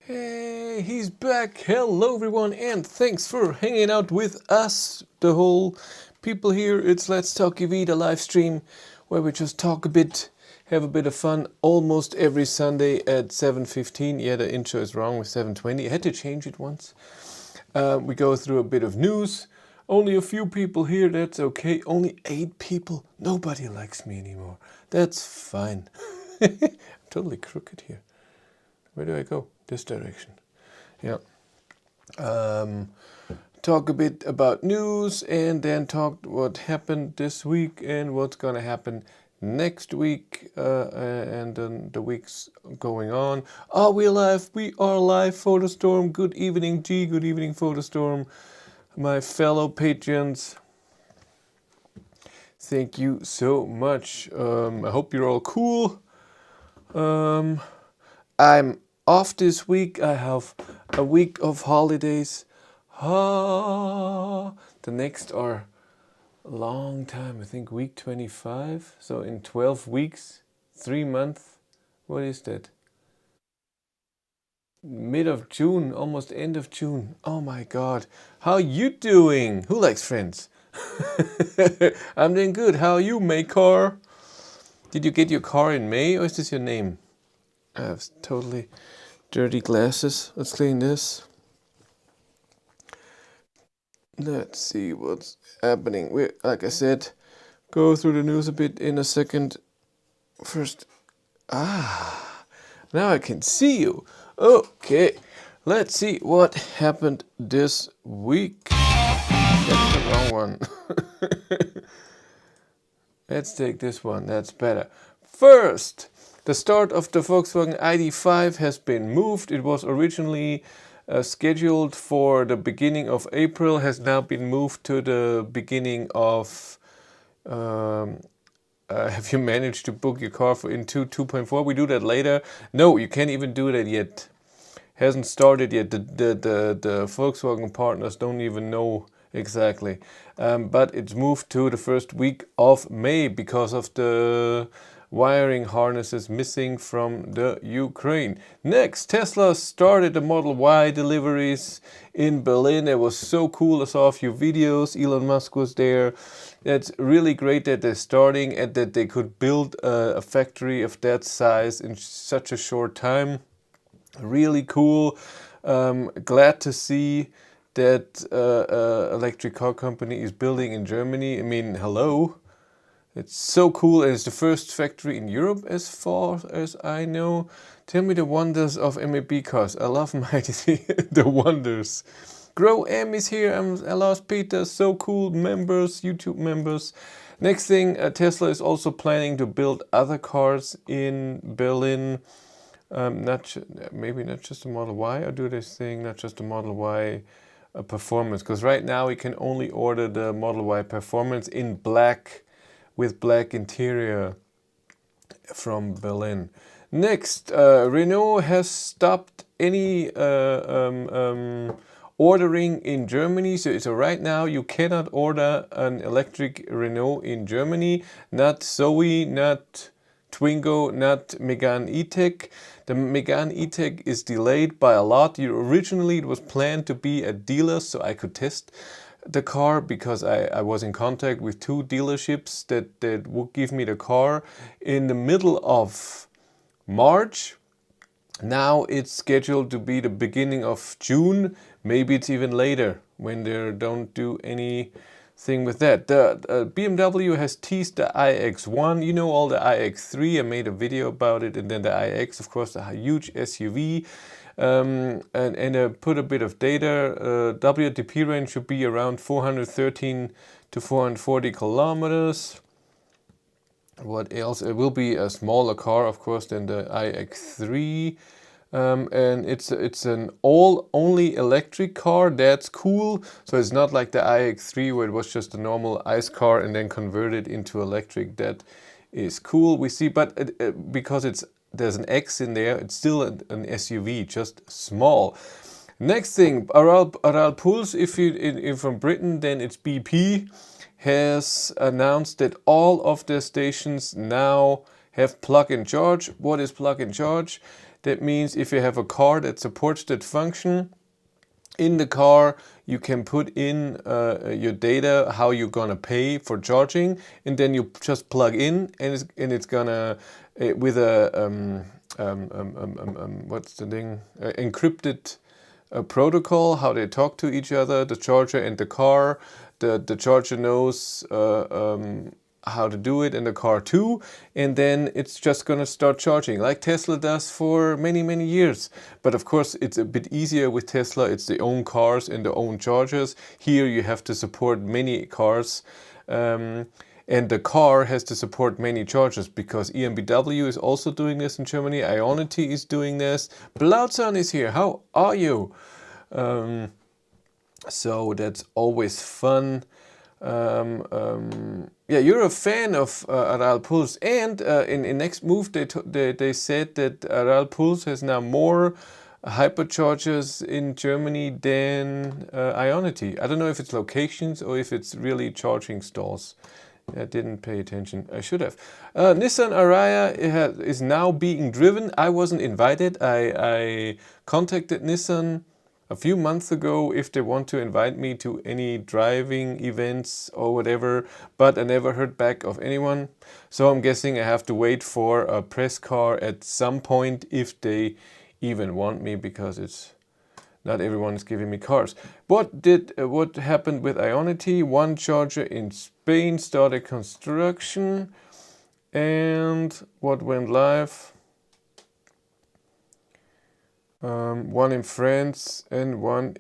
Hey, he's back. Hello everyone, and thanks for hanging out with us, the whole people here. It's Let's Talk EV, the live stream where we just talk a bit, have a bit of fun almost every Sunday at 7:15. Yeah, the intro is wrong with 7:20. I had to change it once. We go through a bit of news. Only a few people here, that's okay. Only 8 people. Nobody likes me anymore. That's fine. I'm totally crooked here. Where do I go? This direction. Yeah. Talk a bit about news and then talk what happened this week and what's gonna happen next week and then the weeks going on. Are we live? We are live, Photostorm. Good evening, G. Good evening, Photostorm. My fellow patrons. Thank you so much. I hope you're all cool. I'm off this week. I have a week of holidays. The next are a long time. I think week 25. So in 12 weeks, 3 months. What is that? Mid of June, almost end of June. Oh my God. How you doing? Who likes Friends? I'm doing good. How are you, May car? Did you get your car in May or is this your name? I have totally dirty glasses. Let's clean this. Let's see what's happening. We, like I said, go through the news a bit in a second. First, now I can see you. Okay, let's see what happened this week. That's the wrong one. Let's take this one. That's better. First, the start of the Volkswagen ID.5 has been moved. It was originally scheduled for the beginning of April, has now been moved to the beginning of... have you managed to book your car for in 2.4? We do that later. No, you can't even do that yet. Hasn't started yet. The Volkswagen partners don't even know exactly. But it's moved to the first week of May because of the wiring harnesses missing from the Ukraine. Next, Tesla started the Model Y deliveries in Berlin. It was so cool. I saw a few videos. Elon Musk was there. It's really great that they're starting and that they could build a factory of that size in such a short time. Really cool. Glad to see that electric car company is building in Germany. I mean, hello. It's so cool, and it's the first factory in Europe as far as I know. Tell me the wonders of MEB cars. I love my the wonders. Grow M is here. I lost Peter. So cool. Members, YouTube members. Next thing, Tesla is also planning to build other cars in Berlin. Maybe not just the Model Y, or do this thing, not just the Model Y Performance. Because right now we can only order the Model Y Performance in black, with black interior from Berlin. Next, Renault has stopped any ordering in Germany. So right now you cannot order an electric Renault in Germany. Not Zoe, not Twingo, not Megane E-Tech. The Megane E-Tech is delayed by a lot. Originally it was planned to be a dealer so I could test the car because I was in contact with 2 dealerships that would give me the car in the middle of March. Now it's scheduled to be the beginning of June. Maybe it's even later when they don't do anything with that. The BMW has teased the iX1. You know, all the iX3. I made a video about it, and then the iX, of course, the huge SUV. And put a bit of data. WLTP range should be around 413 to 440 kilometers. What else? It will be a smaller car, of course, than the iX3. And it's an all-only electric car. That's cool. So it's not like the iX3 where it was just a normal ICE car and then converted into electric. That is cool. We see, but because there's an X in there, it's still an SUV, just small. Next thing, Aral Pulse, if you're from Britain, then it's BP, has announced that all of their stations now have plug-in charge. What is plug-in charge? That means if you have a car that supports that function, in the car you can put in your data, how you're gonna pay for charging, and then you just plug in, and it's gonna with a what's the thing, encrypted protocol, how they talk to each other, the charger and the car. The charger knows how to do it in the car too, and then it's just gonna start charging like Tesla does for many years. But of course it's a bit easier with Tesla. It's their own cars and their own chargers. Here you have to support many cars, and the car has to support many chargers, because EMBW is also doing this in Germany. Ioniq is doing this. Blauzan is here. How are you? So that's always fun. Yeah, you're a fan of Aral Pulse, and in Next Move they said that Aral Pulse has now more hyperchargers in Germany than Ioniq. I don't know if it's locations or if it's really charging stalls. I didn't pay attention. I should have. Nissan Ariya is now being driven. I wasn't invited. I contacted Nissan a few months ago if they want to invite me to any driving events or whatever, but I never heard back of anyone. So I'm guessing I have to wait for a press car at some point, if they even want me, because it's not everyone is giving me cars. What happened with Ioniq? One charger in Spain started construction, and what went live? One in France and one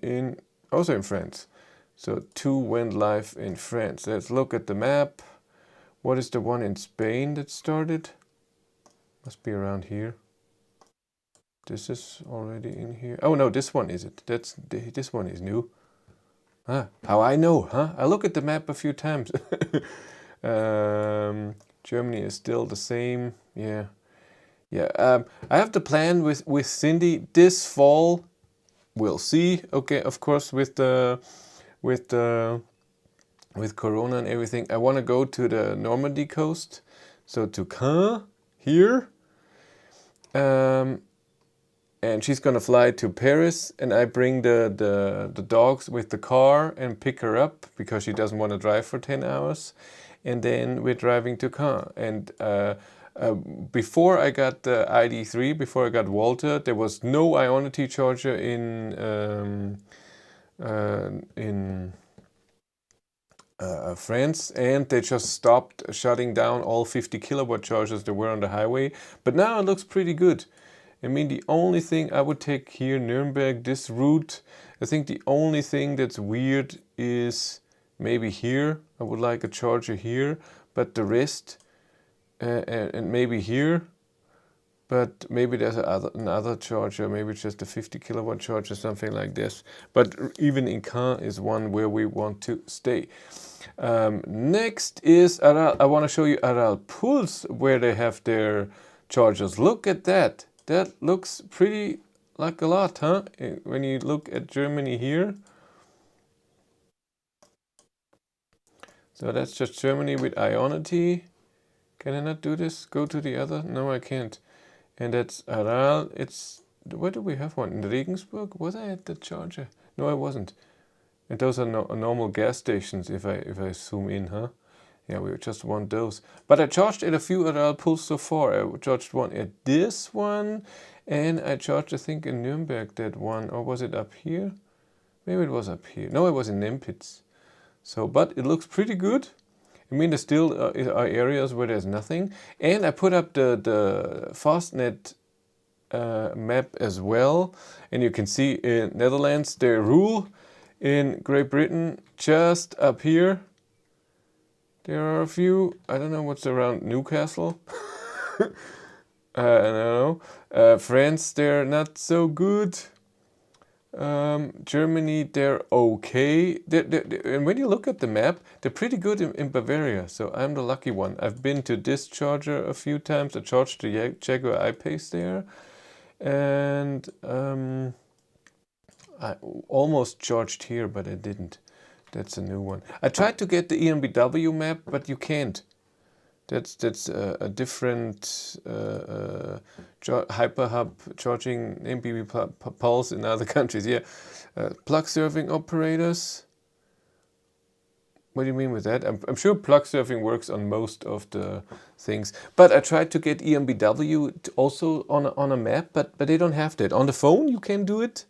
also in France. So 2 went live in France. Let's look at the map. What is the one in Spain that started? Must be around here. This is already in here. Oh no, this one is it. This one is new. Ah, how I know, huh? I look at the map a few times. Germany is still the same. Yeah. Yeah, I have the plan with Cindy this fall. We'll see. Okay, of course, with Corona and everything, I want to go to the Normandy coast, so to Caen here. And she's gonna fly to Paris, and I bring the dogs with the car and pick her up, because she doesn't want to drive for 10 hours. And then we're driving to Caen. And before I got the ID3, before I got Walter, there was no Ioniq charger in France, and they just stopped shutting down all 50 kilowatt chargers that were on the highway. But now it looks pretty good. I mean, the only thing I would take here, Nuremberg, this route, I think the only thing that's weird is maybe here. I would like a charger here, but the rest, and maybe here, but maybe there's another charger, maybe just a 50 kilowatt charger, something like this. But even in Caen is one where we want to stay. Next is Aral. I want to show you Aral Pulse, where they have their chargers. Look at that. That looks pretty like a lot, huh? When you look at Germany here. So that's just Germany with Ioniq. Can I not do this? Go to the other? No, I can't. And that's Aral. Where do we have one? In Regensburg? Was I at the charger? No, I wasn't. And those are normal gas stations if I zoom in, huh? Yeah, we just want those. But I charged at a few Aral Pulse so far. I charged one at this one, and I charged, I think, in Nuremberg that one. Or was it up here? Maybe it was up here. No, it was in Nempitz. So, but it looks pretty good. I mean, there still are areas where there's nothing. And I put up the Fastnet map as well. And you can see in Netherlands, their rule. In Great Britain, just up here, there are a few. I don't know what's around Newcastle. I don't know. France, they're not so good. Germany, they're okay. And when you look at the map, they're pretty good in Bavaria. So I'm the lucky one. I've been to this charger a few times. I charged the Jaguar I-Pace there. And I almost charged here, but I didn't. That's a new one. I tried to get the EMBW map, but you can't. That's a different hyperhub charging MEB pulse in other countries. Yeah, plug surfing operators. What do you mean with that? I'm sure plug surfing works on most of the things, but I tried to get EMBW also on a map, but they don't have that. On the phone you can do it,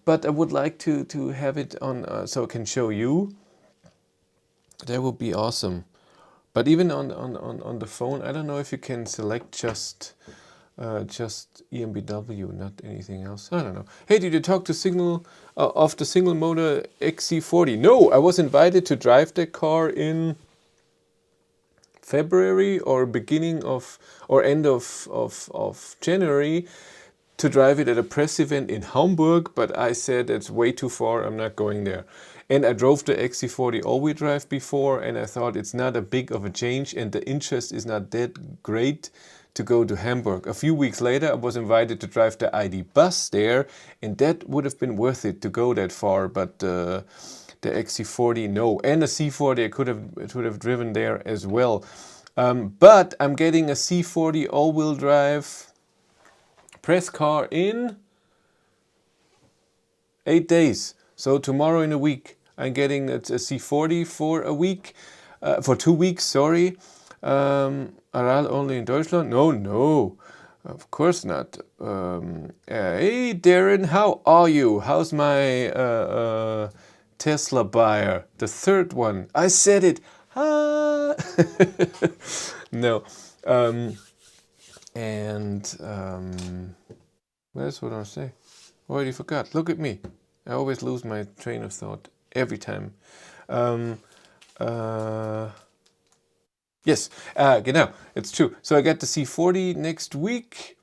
but I would like to have it on so I can show you. That would be awesome. But even on the phone, I don't know if you can select just EMBW, not anything else. I don't know. Hey, did you talk to Signal of the single motor XC40? No, I was invited to drive that car in February or beginning of or end of January to drive it at a press event in Hamburg, but I said it's way too far, I'm not going there. And I drove the XC40 all-wheel drive before, and I thought it's not a big of a change and the interest is not that great to go to Hamburg. A few weeks later I was invited to drive the ID bus there, and that would have been worth it to go that far, but the XC40 no, and the C40 I could have driven there as well. But I'm getting a C40 all-wheel drive press car in 8 days. So tomorrow in a week, I'm getting a C40 for a week, for 2 weeks, sorry. Aral only in Deutschland? No, of course not. Hey Darren, how are you? How's my Tesla buyer? The third one. I said it. Ah. No. That's what I say. Already forgot. Look at me. I always lose my train of thought every time. Yes, genau, it's true. So I get the C40 next week.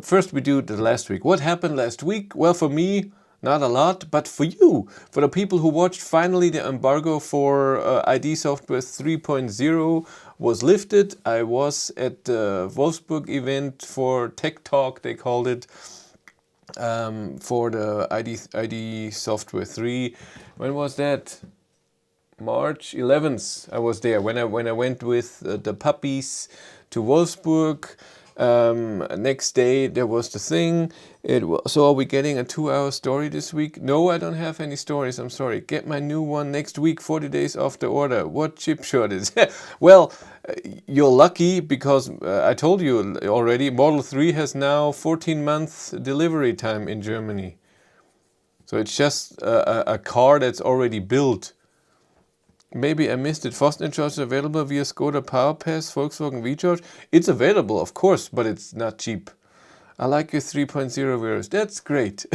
First we do the last week. What happened last week? Well, for me, not a lot, but for you, for the people who watched, finally the embargo for ID software 3.0 was lifted. I was at the Wolfsburg event for Tech Talk, they called it, for the ID software 3. When was that? March 11th I was there when I went with the puppies to Wolfsburg. Next day there was the thing. So are we getting a 2-hour story this week? No, I don't have any stories, I'm sorry. Get my new one next week, 40 days after order. What chip shortage? Well, you're lucky because I told you already, Model 3 has now 14-month delivery time in Germany. So it's just a car that's already built. Maybe I missed it. Fastnet charge available via Skoda PowerPass, Volkswagen VCharge. It's available, of course, but it's not cheap. I like your 3.0 virus. That's great.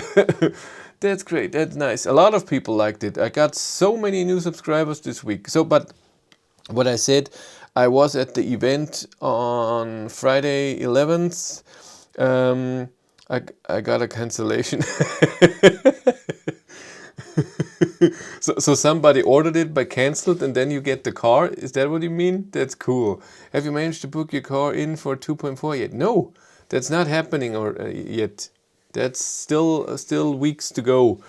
That's great. That's nice. A lot of people liked it. I got so many new subscribers this week. So, but what I said, I was at the event on Friday 11th. I got a cancellation. So somebody ordered it but cancelled and then you get the car? Is that what you mean? That's cool. Have you managed to book your car in for 2.4 yet? No, that's not happening yet. That's still weeks to go.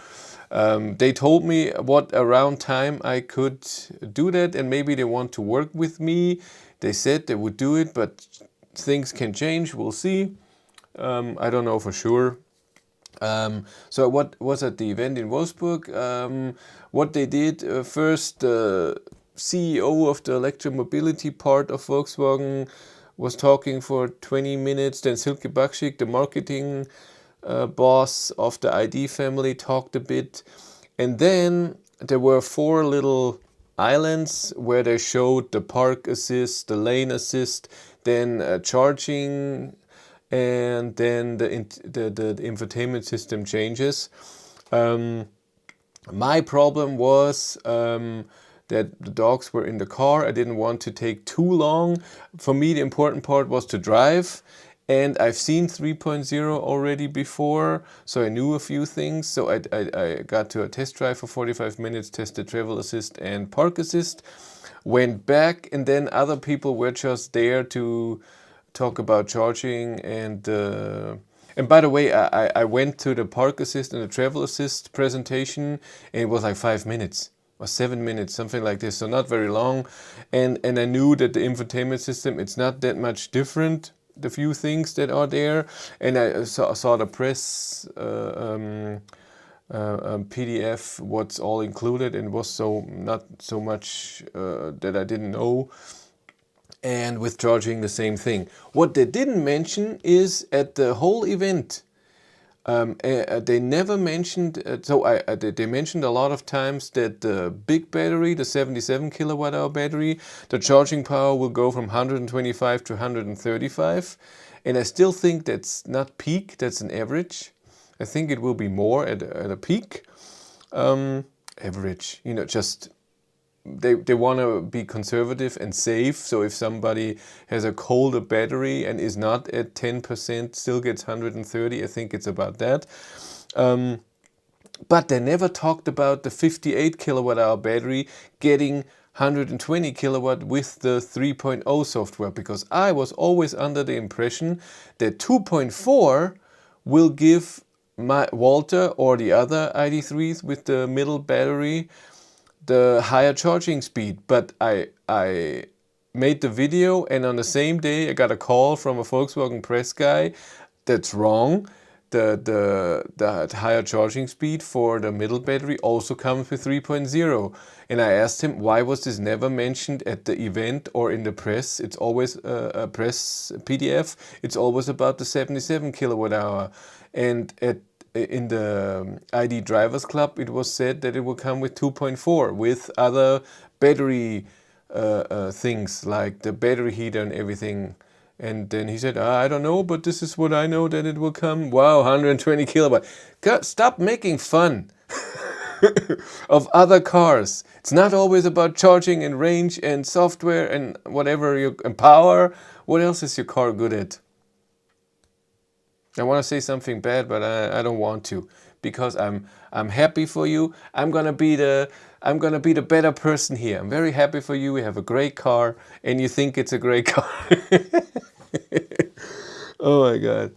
They told me what around time I could do that, and maybe they want to work with me. They said they would do it, but things can change. We'll see. I don't know for sure. So what was at the event in Wolfsburg? What they did, first the CEO of the electromobility part of Volkswagen was talking for 20 minutes, then Silke Bakschik, the marketing boss of the ID family, talked a bit, and then there were 4 little islands where they showed the park assist, the lane assist, then charging, and then the infotainment system changes. My problem was that the dogs were in the car. I didn't want to take too long. For me, the important part was to drive. And I've seen 3.0 already before, so I knew a few things. So I got to a test drive for 45 minutes, tested travel assist and park assist, went back, and then other people were just there to talk about charging. And by the way, I went to the park assist and the travel assist presentation, and it was like 5 minutes. or 7 minutes, something like this. So not very long. And I knew that the infotainment system, it's not that much different, the few things that are there. And I saw the press PDF, what's all included, and was so not so much that I didn't know. And with charging, the same thing. What they didn't mention is at the whole event, they never mentioned, they mentioned a lot of times that the big battery, the 77 kilowatt hour battery, the charging power will go from 125 to 135. And I still think that's not peak, that's an average. I think it will be more at a peak. Average, you know, just they want to be conservative and safe. So if somebody has a colder battery and is not at 10%, still gets 130, I think it's about that. But they never talked about the 58 kilowatt hour battery getting 120 kilowatt with the 3.0 software, because I was always under the impression that 2.4 will give my Walter or the other ID3s with the middle battery the higher charging speed. But I made the video, and on the same day I got a call from a Volkswagen press guy. That's wrong. The higher charging speed for the middle battery also comes with 3.0. And I asked him, why was this never mentioned at the event or in the press? It's always a press PDF. It's always about the 77 kilowatt hour. And in the ID Drivers Club, it was said that it will come with 2.4 with other battery things like the battery heater and everything. And then he said, I don't know, but this is what I know, that it will come. Wow, 120 kilowatt. God, stop making fun of other cars. It's not always about charging and range and software and whatever, and power. What else is your car good at? I want to say something bad, but I don't want to, because I'm happy for you. I'm gonna be the better person here. I'm very happy for you. You have a great car, and you think it's a great car. Oh my God.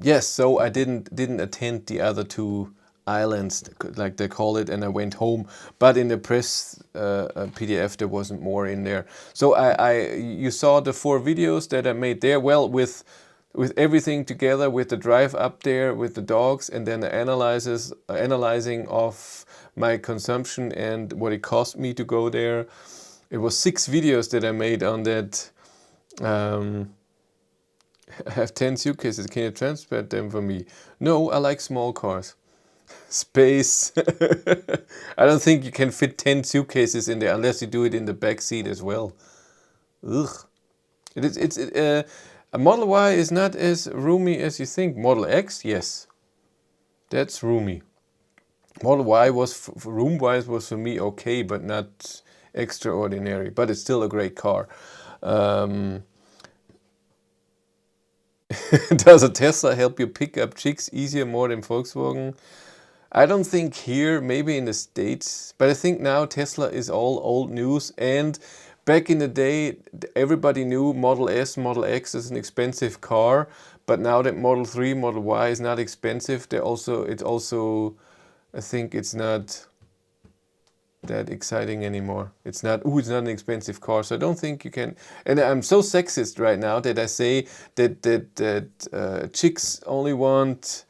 Yes, so I didn't attend the other two islands, like they call it, and I went home. But in the press PDF, there wasn't more in there. So you saw the 4 videos that I made there. Well, with everything together, with the drive up there, with the dogs, and then the analyzing of my consumption and what it cost me to go there. It was 6 videos that I made on that. I have 10 suitcases. Can you transport them for me? No, I like small cars. Space. I don't think you can fit 10 suitcases in there unless you do it in the back seat as well. Ugh. A Model Y is not as roomy as you think. Model X, yes, that's roomy. Model Y was, room-wise, was for me okay, but not extraordinary. But it's still a great car. Does a Tesla help you pick up chicks easier more than Volkswagen? I don't think here, maybe in the States, but I think now Tesla is all old news. And back in the day, everybody knew Model S, Model X is an expensive car, but now that Model 3, Model Y is not expensive, I think it's not that exciting anymore. It's not an expensive car, so I don't think you can. And I'm so sexist right now that I say that chicks only want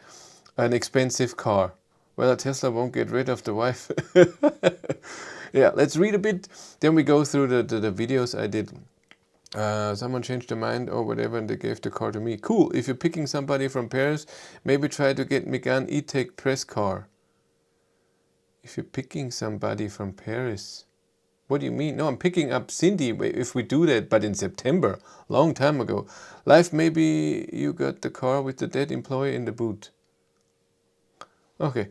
an expensive car. Well, a Tesla won't get rid of the wife. Yeah, let's read a bit. Then we go through the videos I did. Someone changed their mind or whatever, and they gave the car to me. Cool. If you're picking somebody from Paris, maybe try to get Megane E-Tech press car. If you're picking somebody from Paris, what do you mean? No, I'm picking up Cindy if we do that, but in September, long time ago. Life, maybe you got the car with the dead employee in the boot. Okay.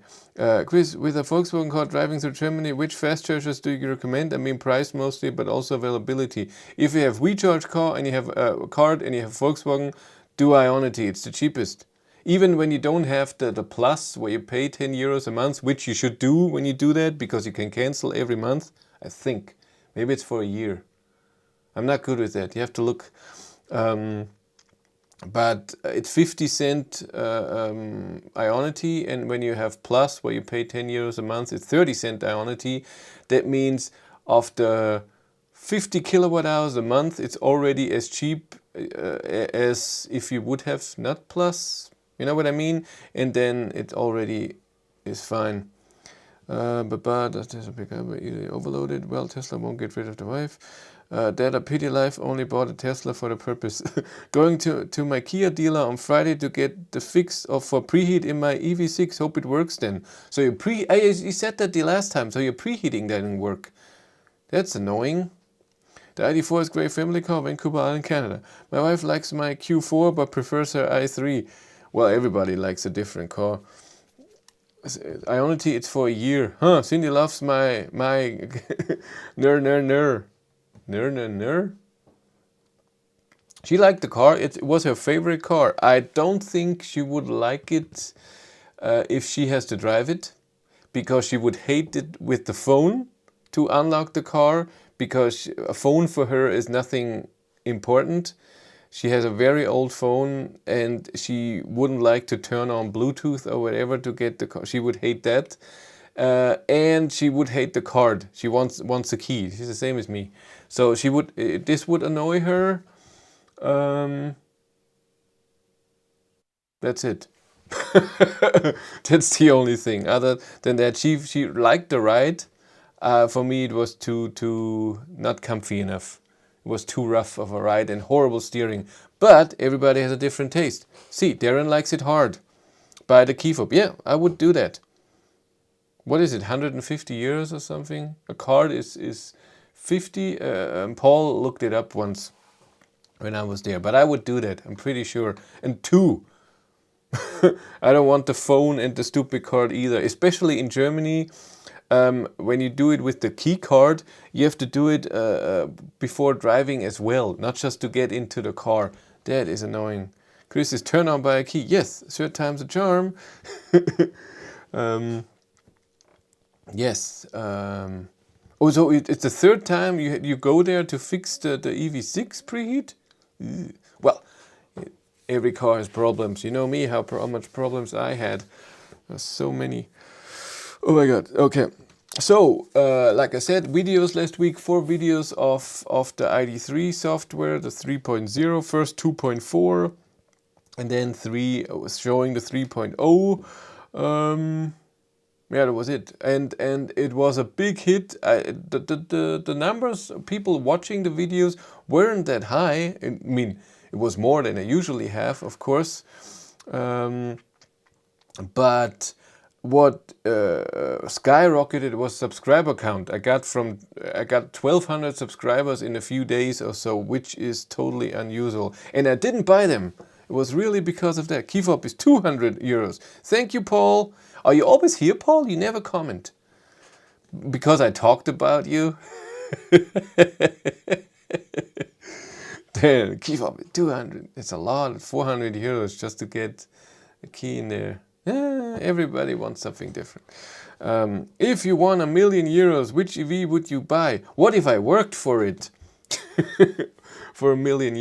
Chris, with a Volkswagen car driving through Germany, which fast chargers do you recommend? I mean, price mostly, but also availability. If you have WeCharge car and you have a card and you have Volkswagen, do Ionq. It's the cheapest. Even when you don't have the plus, where you pay 10 euros a month, which you should do when you do that, because you can cancel every month, I think. Maybe it's for a year. I'm not good with that. You have to look. but it's 50 cent Ionity, and when you have Plus, where you pay 10 euros a month, it's 30 cent Ionity. That means after 50 kilowatt hours a month, it's already as cheap as if you would have not Plus. You know what I mean? And then it already is fine. Does Tesla pick up easily overloaded? Well, Tesla won't get rid of the wife. Dad, a pity life, only bought a Tesla for the purpose. Going to my Kia dealer on Friday to get the fix for preheat in my EV6. Hope it works then. So you said that the last time, so your preheating didn't work. That's annoying. The ID4 is a great family car, Vancouver Island, Canada. My wife likes my Q4 but prefers her i3. Well, everybody likes a different car. Ionity, it's for a year. Huh, Cindy loves my ner. She liked the car. It was her favorite car. I don't think she would like it if she has to drive it, because she would hate it with the phone to unlock the car, because a phone for her is nothing important. She has a very old phone and she wouldn't like to turn on Bluetooth or whatever to get the car. She would hate that. And she would hate the card. She wants a key. She's the same as me. So she would. This would annoy her. That's it. That's the only thing. Other than that, she liked the ride. For me, it was too not comfy enough. It was too rough of a ride and horrible steering. But everybody has a different taste. See, Darren likes it hard. Buy the key fob. Yeah, I would do that. What is it, 150 euros or something? A card is 50. Paul looked it up once when I was there. But I would do that, I'm pretty sure. And 2. I don't want the phone and the stupid card either. Especially in Germany. When you do it with the key card, you have to do it before driving as well, not just to get into the car. That is annoying. Chris is turned on by a key. Yes, third time's a charm. Yes. Oh, so it's the third time you go there to fix the EV6 preheat? Well, every car has problems. You know me, how much problems I had. There's so many. Oh my god, okay. So, like I said, videos last week, 4 videos of the ID3 software, the 3.0, first 2.4, and then 3 was showing the 3.0. Yeah, that was it. And it was a big hit. The numbers, people watching the videos weren't that high. I mean, it was more than I usually have, of course. But what skyrocketed was subscriber count. I got 1,200 subscribers in a few days or so, which is totally unusual. And I didn't buy them. It was really because of that. Key fob is 200 euros. Thank you, Paul. Are you always here, Paul? You never comment. Because I talked about you? There, key fob is 200. It's a lot, 400 euros just to get a key in there. Everybody wants something different. If you won €1 million, which EV would you buy? What if I worked for it? For €1 million.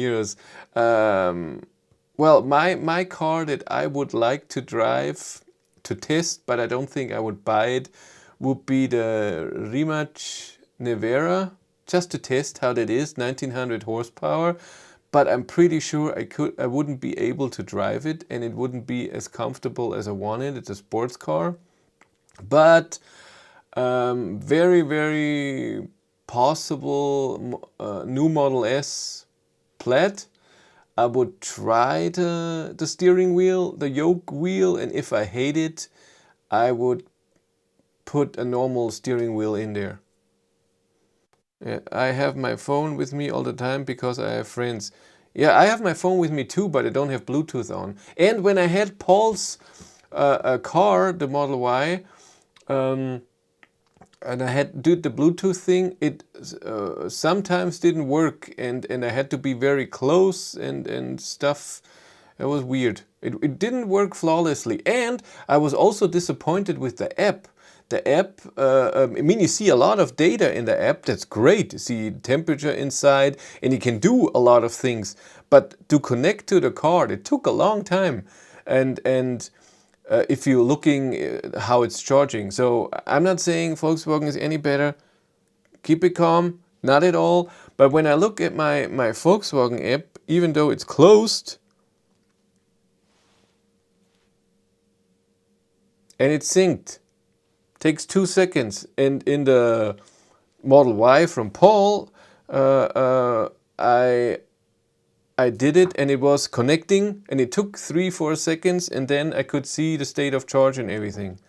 Well, my car that I would like to drive to test, but I don't think I would buy it, would be the Rimac Nevera, just to test how that is, 1900 horsepower. But I'm pretty sure I wouldn't be able to drive it, and it wouldn't be as comfortable as I wanted. It's a sports car. But very, very possible new Model S Plaid. I would try the steering wheel, the yoke wheel, and if I hate it, I would put a normal steering wheel in there. Yeah, I have my phone with me all the time because I have friends. Yeah, I have my phone with me too, but I don't have Bluetooth on. And when I had Paul's car, the Model Y, and I did the Bluetooth thing, it sometimes didn't work, and I had to be very close and stuff. It was weird. It didn't work flawlessly. And I was also disappointed with the app. the app, I mean, you see a lot of data in the app. That's great. You see temperature inside, and you can do a lot of things. But to connect to the car, it took a long time. And if you're looking how it's charging. So I'm not saying Volkswagen is any better. Keep it calm, not at all. But when I look at my Volkswagen app, even though it's closed, and it's synced, takes 2 seconds. And in the Model Y from Paul, I did it and it was connecting and it took 3-4 seconds and then I could see the state of charge and everything.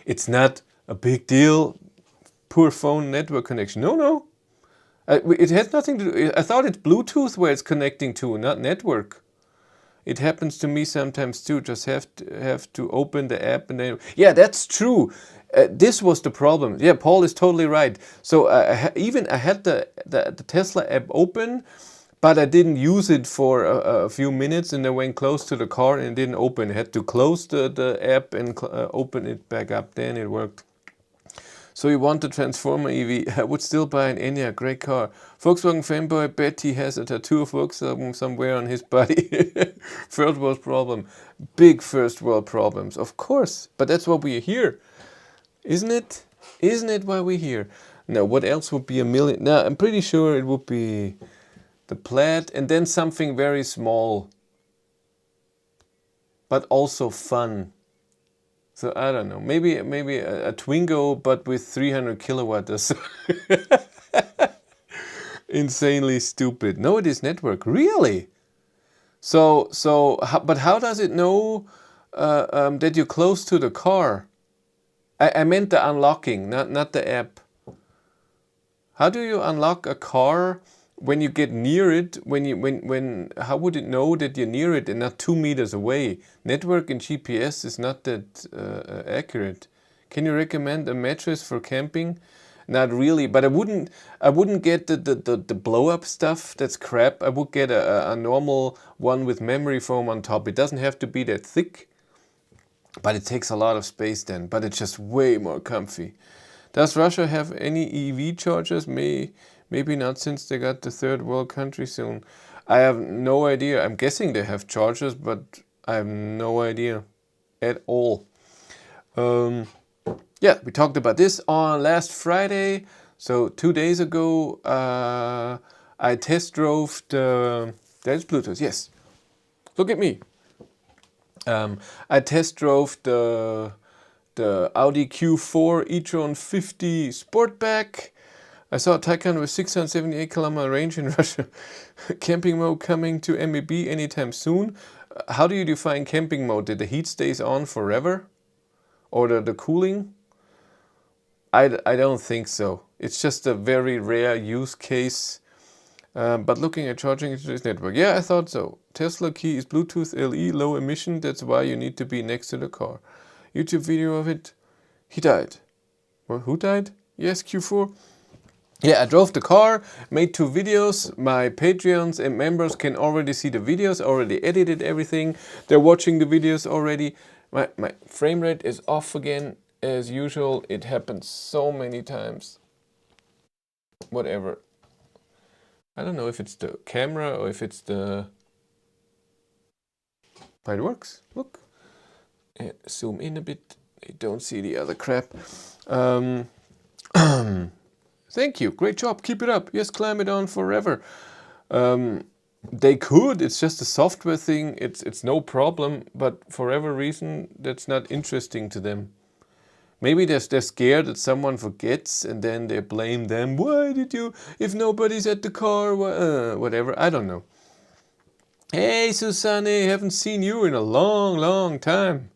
It's not a big deal. Poor phone network connection. No. It has nothing to do. I thought it's Bluetooth where it's connecting to, not network. It happens to me sometimes too. Just have to open the app and then... Yeah, that's true. This was the problem. Yeah, Paul is totally right. So I had the Tesla app open, but I didn't use it for a few minutes and I went close to the car and it didn't open. I had to close the app and open it back up. Then it worked. So you want the Transformer EV? I would still buy an Enyaq, great car. Volkswagen fanboy, bet he has a tattoo of Volkswagen somewhere on his body. First world problem. Big first world problems, of course. But that's what we're here. Isn't it? Isn't it why we're here? Now, what else would be a million? Now, I'm pretty sure it would be the Plaid and then something very small. But also fun. So I don't know, maybe a Twingo, but with 300 kilowatt or so. Insanely stupid. No, it is network. Really? So but how does it know that you're close to the car? I meant the unlocking, not the app. How do you unlock a car when you get near it? How would it know that you're near it and not 2 meters away? Network and GPS is not that accurate. Can you recommend a mattress for camping? Not really, but I wouldn't get the blow up stuff. That's crap. I would get a normal one with memory foam on top. It doesn't have to be that thick, but it takes a lot of space then. But it's just way more comfy. Does Russia have any EV chargers? Maybe not, since they got the third world country soon. I have no idea. I'm guessing they have chargers, but I have no idea at all. Yeah, we talked about this on last Friday. So 2 days ago, I test drove there's Bluetooth, yes. Look at me. I test drove the Audi Q4 e-tron 50 Sportback. I saw a Taycan with 678 km range in Russia. Camping mode coming to MEB anytime soon. How do you define camping mode? Did the heat stays on forever? Or the cooling? I don't think so. It's just a very rare use case. But looking at charging into this network. Yeah, I thought so. Tesla key is Bluetooth LE, low emission. That's why you need to be next to the car. YouTube video of it. He died. Well, who died? Yes, Q4. Yeah, I drove the car, made 2 videos. My Patreons and members can already see the videos, already edited everything. They're watching the videos already. My frame rate is off again, as usual. It happens so many times. Whatever. I don't know if it's the camera or if it's the... But it works. Look. Zoom in a bit. You don't see the other crap. Thank you. Great job. Keep it up. Yes, climb it on forever. They could. It's just a software thing. It's no problem. But for whatever reason, that's not interesting to them. Maybe they're scared that someone forgets and then they blame them. Why did you? If nobody's at the car, whatever. I don't know. Hey, Susanne. Haven't seen you in a long, long time.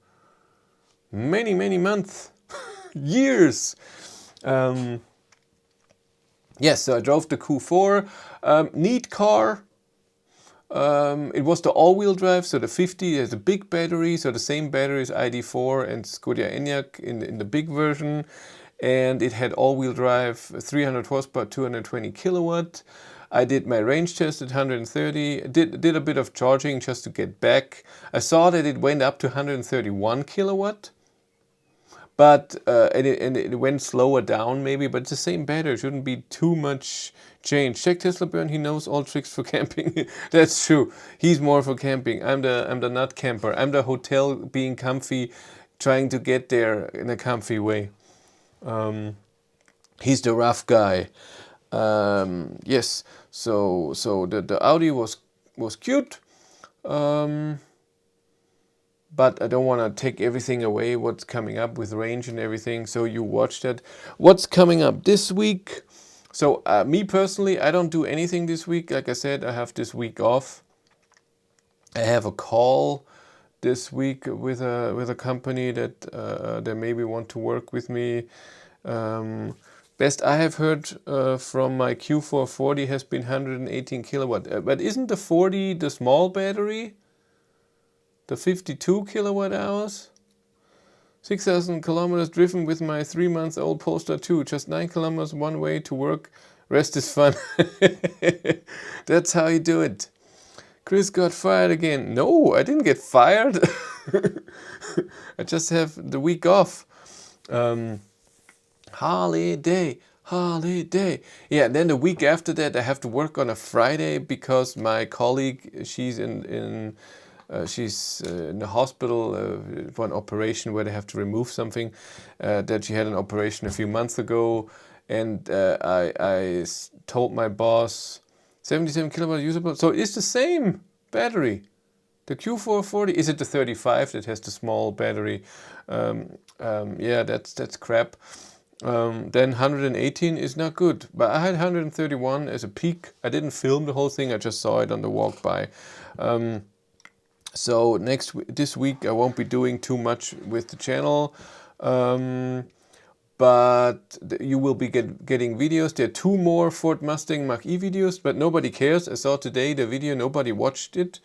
Many, many months. Years. Yes, so I drove the Q4. Neat car. It was the all-wheel drive, so the 50 has a big battery, so the same battery as ID4 and Skoda Enyaq in the big version. And it had all-wheel drive, 300 horsepower, 220 kilowatt. I did my range test at 130, did a bit of charging just to get back. I saw that it went up to 131 kilowatt. but and it went slower down maybe, but it's the same battery. It shouldn't be too much change. Check Tesla Burn, he knows all tricks for camping. That's true. He's more for camping. I'm the not camper. I'm the hotel being comfy, trying to get there in a comfy way. He's the rough guy. Yes. So the Audi was cute. But I don't want to take everything away, what's coming up with range and everything, so you watch that. What's coming up this week? So me personally, I don't do anything this week. Like I said, I have this week off. I have a call this week with a company that they maybe want to work with me. Best I have heard from my Q4 40 has been 118 kilowatt. But isn't the 40 the small battery? The 52 kilowatt hours? 6,000 kilometers driven with my 3-month-old Polestar 2. Just 9 kilometers one way to work. Rest is fun. That's how you do it. Chris got fired again. No, I didn't get fired. I just have the week off. Holiday. Yeah, then the week after that I have to work on a Friday because my colleague, she's in the hospital for an operation where they have to remove something. That she had an operation a few months ago, and I told my boss 77 kilowatt usable. So it's the same battery. The Q4 40, is it the 35 that has the small battery? Yeah, that's crap. Then 118 is not good, but I had 131 as a peak. I didn't film the whole thing, I just saw it on the walk by. So this week I won't be doing too much with the channel, but you will be getting videos. There are 2 more Ford Mustang Mach-E videos, but nobody cares. I saw today the video, nobody watched it.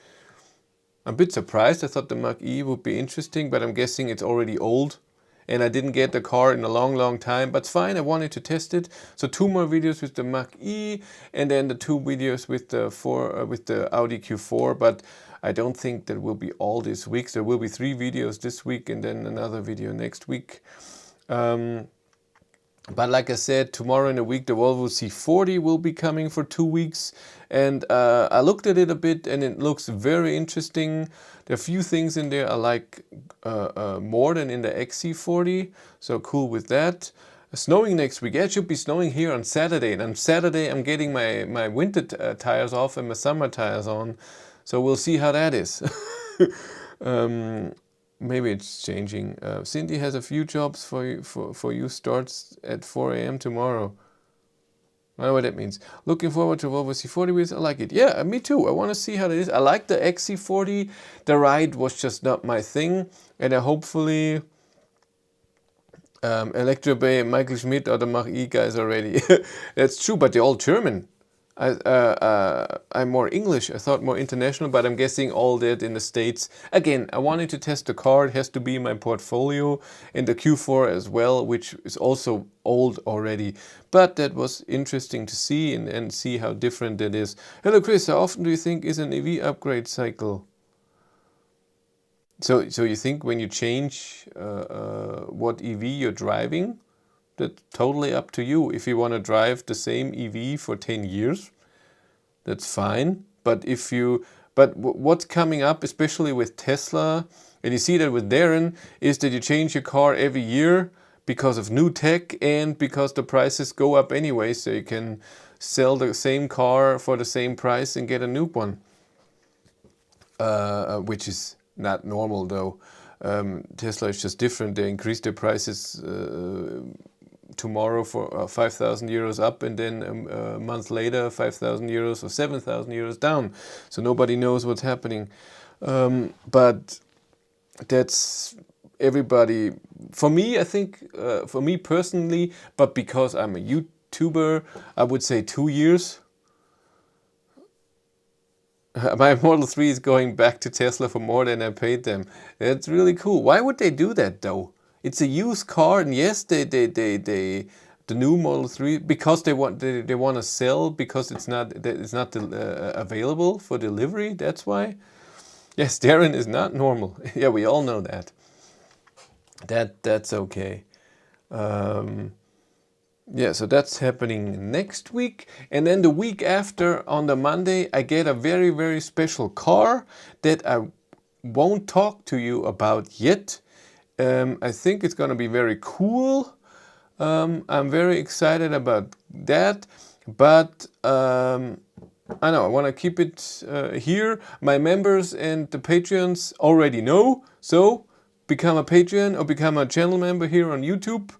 I'm a bit surprised. I thought the Mach-E would be interesting, but I'm guessing it's already old. And I didn't get the car in a long time, but it's fine. I wanted to test it. So 2 more videos with the Mach-E, and then the 2 videos with the Audi Q4. But I don't think that will be all this week. There will be 3 videos this week, and then another video next week. But like I said, tomorrow in a week, the Volvo C40 will be coming for 2 weeks. And I looked at it a bit, and it looks very interesting. There are a few things in there I like more than in the XC40. So cool with that. Snowing next week. Yeah, it should be snowing here on Saturday. And on Saturday, I'm getting my winter tires off and my summer tires on. So we'll see how that is. Maybe it's changing. Cindy has a few jobs for you. Starts at 4 a.m. tomorrow. I don't know what that means. Looking forward to Volvo C40 wheels. I like it. Yeah, me too. I want to see how it is. I like the XC40. The ride was just not my thing. And I hopefully Electro Bay and Michael Schmidt are the Mach-E guys already. That's true, but they're all German. I'm more English. I thought more international, but I'm guessing all that in the States. Again, I wanted to test the car. It has to be in my portfolio, and the Q4 as well, which is also old already. But that was interesting to see and see how different that is. Hello Chris, how often do you think is an EV upgrade cycle? So you think when you change what EV you're driving? That's totally up to you. If you want to drive the same EV for 10 years, that's fine. But what's coming up, especially with Tesla, and you see that with Darren, is that you change your car every year because of new tech and because the prices go up anyway, so you can sell the same car for the same price and get a new one, which is not normal though. Tesla is just different. They increase their prices tomorrow for 5,000 euros up, and then a month later 5,000 euros or 7,000 euros down. So nobody knows what's happening. But that's everybody. For me, I think, for me personally, but because I'm a YouTuber, I would say 2 years. My Model 3 is going back to Tesla for more than I paid them. That's really cool. Why would they do that though? It's a used car, and yes, the new Model 3, because they want to sell, because it's not available for delivery. That's why. Yes, Darren is not normal. Yeah, we all know that. That's okay. Yeah, so that's happening next week. And then the week after, on the Monday, I get a very, very special car that I won't talk to you about yet. I think it's going to be very cool. I'm very excited about that. But I know I want to keep it here. My members and the Patreons already know. So become a Patreon or become a channel member here on YouTube.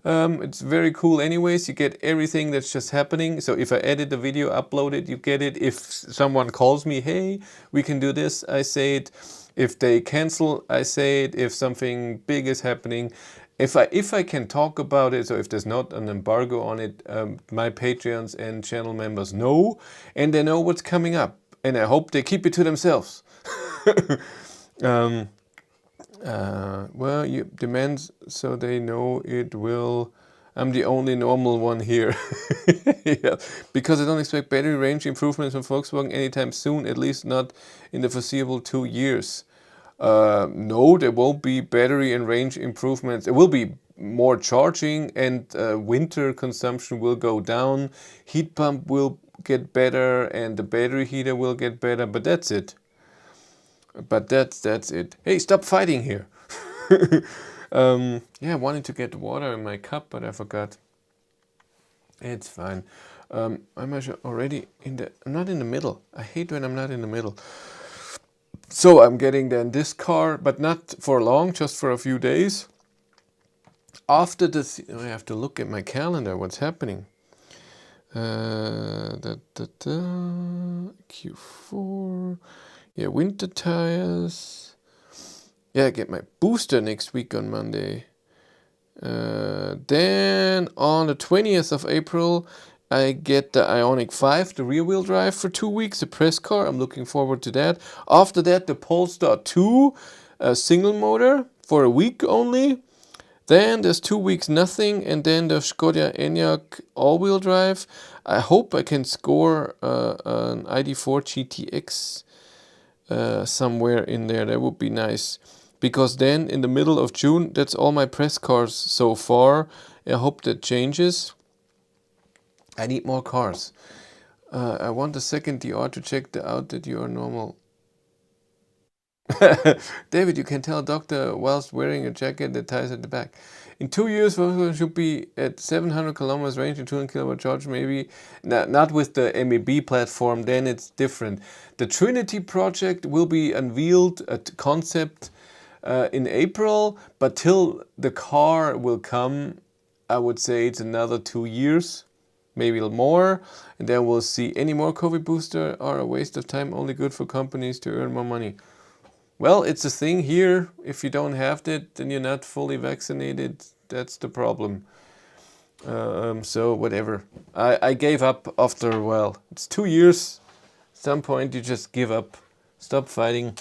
It's very cool anyways. You get everything that's just happening. So if I edit the video, upload it, you get it. If someone calls me, hey, we can do this, I say it. If they cancel, I say it. If something big is happening, if I can talk about it, so if there's not an embargo on it, my Patreons and channel members know, and they know what's coming up. And I hope they keep it to themselves. Well, you demand so they know it will. I'm the only normal one here. Yeah, because I don't expect battery range improvements from Volkswagen anytime soon, at least not in the foreseeable 2 years. No, there won't be battery and range improvements. There will be more charging, and winter consumption will go down. Heat pump will get better, and the battery heater will get better, but that's it. But that's it. Hey, stop fighting here. Yeah, I wanted to get water in my cup, but I forgot. It's fine. I'm actually already I'm not in the middle. I hate when I'm not in the middle. So I'm getting then this car, but not for long, just for a few days. After this, I have to look at my calendar, what's happening. Q4. Yeah, winter tires. Yeah, I get my booster next week on Monday. Then on the 20th of April, I get the Ioniq 5, the rear-wheel drive for 2 weeks, a press car. I'm looking forward to that. After that, the Polestar 2, a single motor for a week only. Then there's 2 weeks nothing, and then the Skoda Enyaq all-wheel drive. I hope I can score an ID4 GTX somewhere in there. That would be nice. Because then in the middle of June, that's all my press cars so far. I hope that changes. I need more cars. I want a second DR to check out that you are normal. David, you can tell doctor whilst wearing a jacket that ties at the back. In 2 years, Volkswagen should be at 700 kilometers range and 200 kilowatt charge, maybe. Not with the MEB platform, then it's different. The Trinity project will be unveiled, a concept in April, but till the car will come, I would say it's another 2 years, maybe a little more, and then we'll see. Any more COVID booster are a waste of time, only good for companies to earn more money. Well, it's a thing here. If you don't have that, then you're not fully vaccinated. That's the problem. So whatever. I gave up after a while. It's 2 years. At some point you just give up. Stop fighting.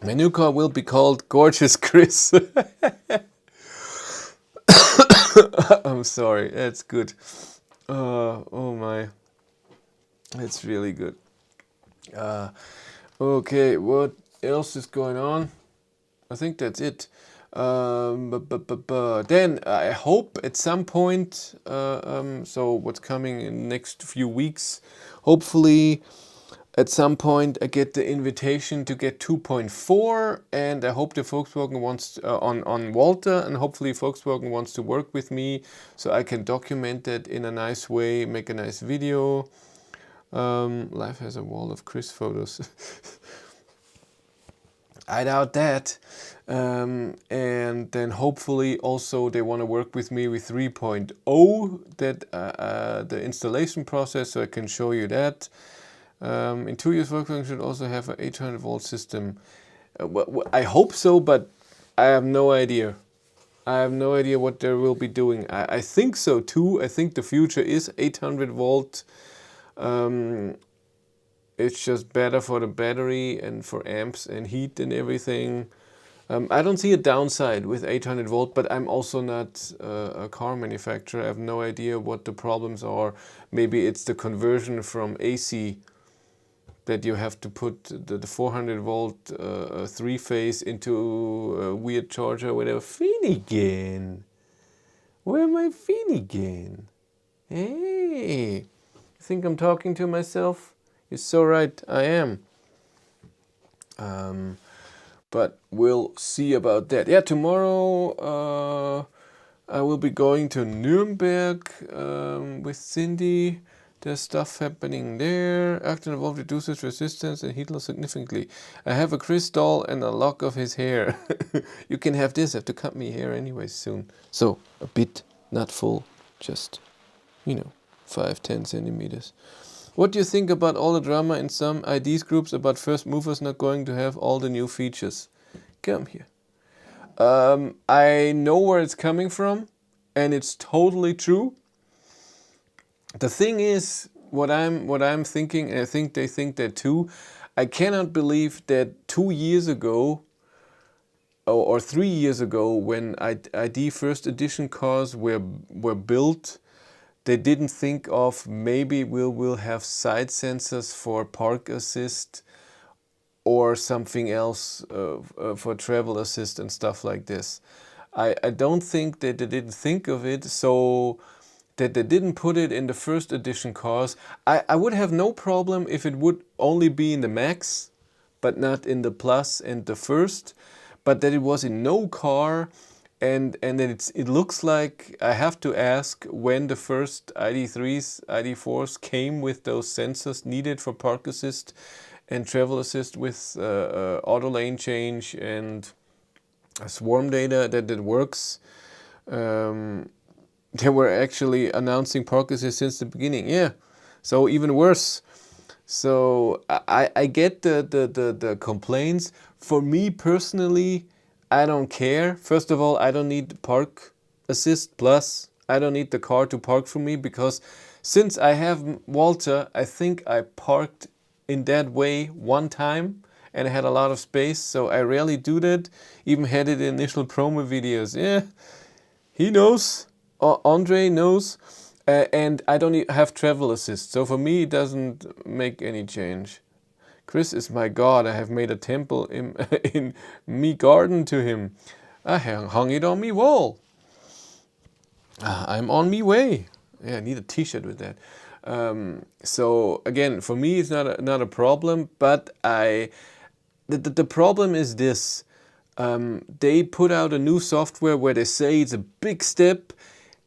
My new car will be called Gorgeous Chris. I'm sorry. That's good. Oh my. That's really good. Okay, what else is going on? I think that's it. Then I hope at some point, so what's coming in the next few weeks, hopefully at some point I get the invitation to get 2.4, and I hope the Volkswagen wants on Walter, and hopefully Volkswagen wants to work with me so I can document that in a nice way, make a nice video. Life has a wall of Chris photos. I doubt that. And then hopefully also they want to work with me with 3.0, that the installation process, so I can show you that. In 2 years, Volkswagen should also have an 800 volt system. I hope so, but I have no idea. I have no idea what they will be doing. I think so too. I think the future is 800 volt. It's just better for the battery and for amps and heat and everything. I don't see a downside with 800 volt, but I'm also not a car manufacturer. I have no idea what the problems are. Maybe it's the conversion from AC. that you have to put the 400 volt 3-phase into a weird charger, whatever. Finnegan! Where am I Finnegan? Hey! You think I'm talking to myself? You're so right, I am. But we'll see about that. Yeah, tomorrow I will be going to Nuremberg with Cindy. There's stuff happening there. Actin evolved reduces resistance and heat loss significantly. I have a crystal and a lock of his hair. You can have this. I have to cut me hair anyway soon. So a bit, not full, just 5-10 centimeters. What do you think about all the drama in some IDs groups about first movers not going to have all the new features? Come here. I know where it's coming from, and it's totally true. The thing is, what I'm thinking, and I think they think that too, I cannot believe that 2 years ago, or 3 years ago, when ID first edition cars were built, they didn't think of maybe we'll have side sensors for park assist or something else for travel assist and stuff like this. I don't think that they didn't think of it, so that they didn't put it in the first edition cars. I would have no problem if it would only be in the Max, but not in the Plus and the first, but that it was in no car, and that it looks like, I have to ask when the first ID3s, ID4s came with those sensors needed for park assist and travel assist with auto lane change and swarm data that it works. They were actually announcing park assist since the beginning. Yeah, so even worse. So I get the complaints. For me personally, I don't care. First of all, I don't need park assist plus. I don't need the car to park for me, because since I have Walter, I think I parked in that way one time and I had a lot of space, so I rarely do that. Even had it in initial promo videos. Yeah, he knows. Andre knows. And I don't have travel assist, so for me it doesn't make any change. Chris is my god. I have made a temple in me garden to him. I hung it on me wall. I'm on me way. Yeah, I need a t-shirt with that. So again, for me it's not a problem, but the problem is this. They put out a new software where they say it's a big step,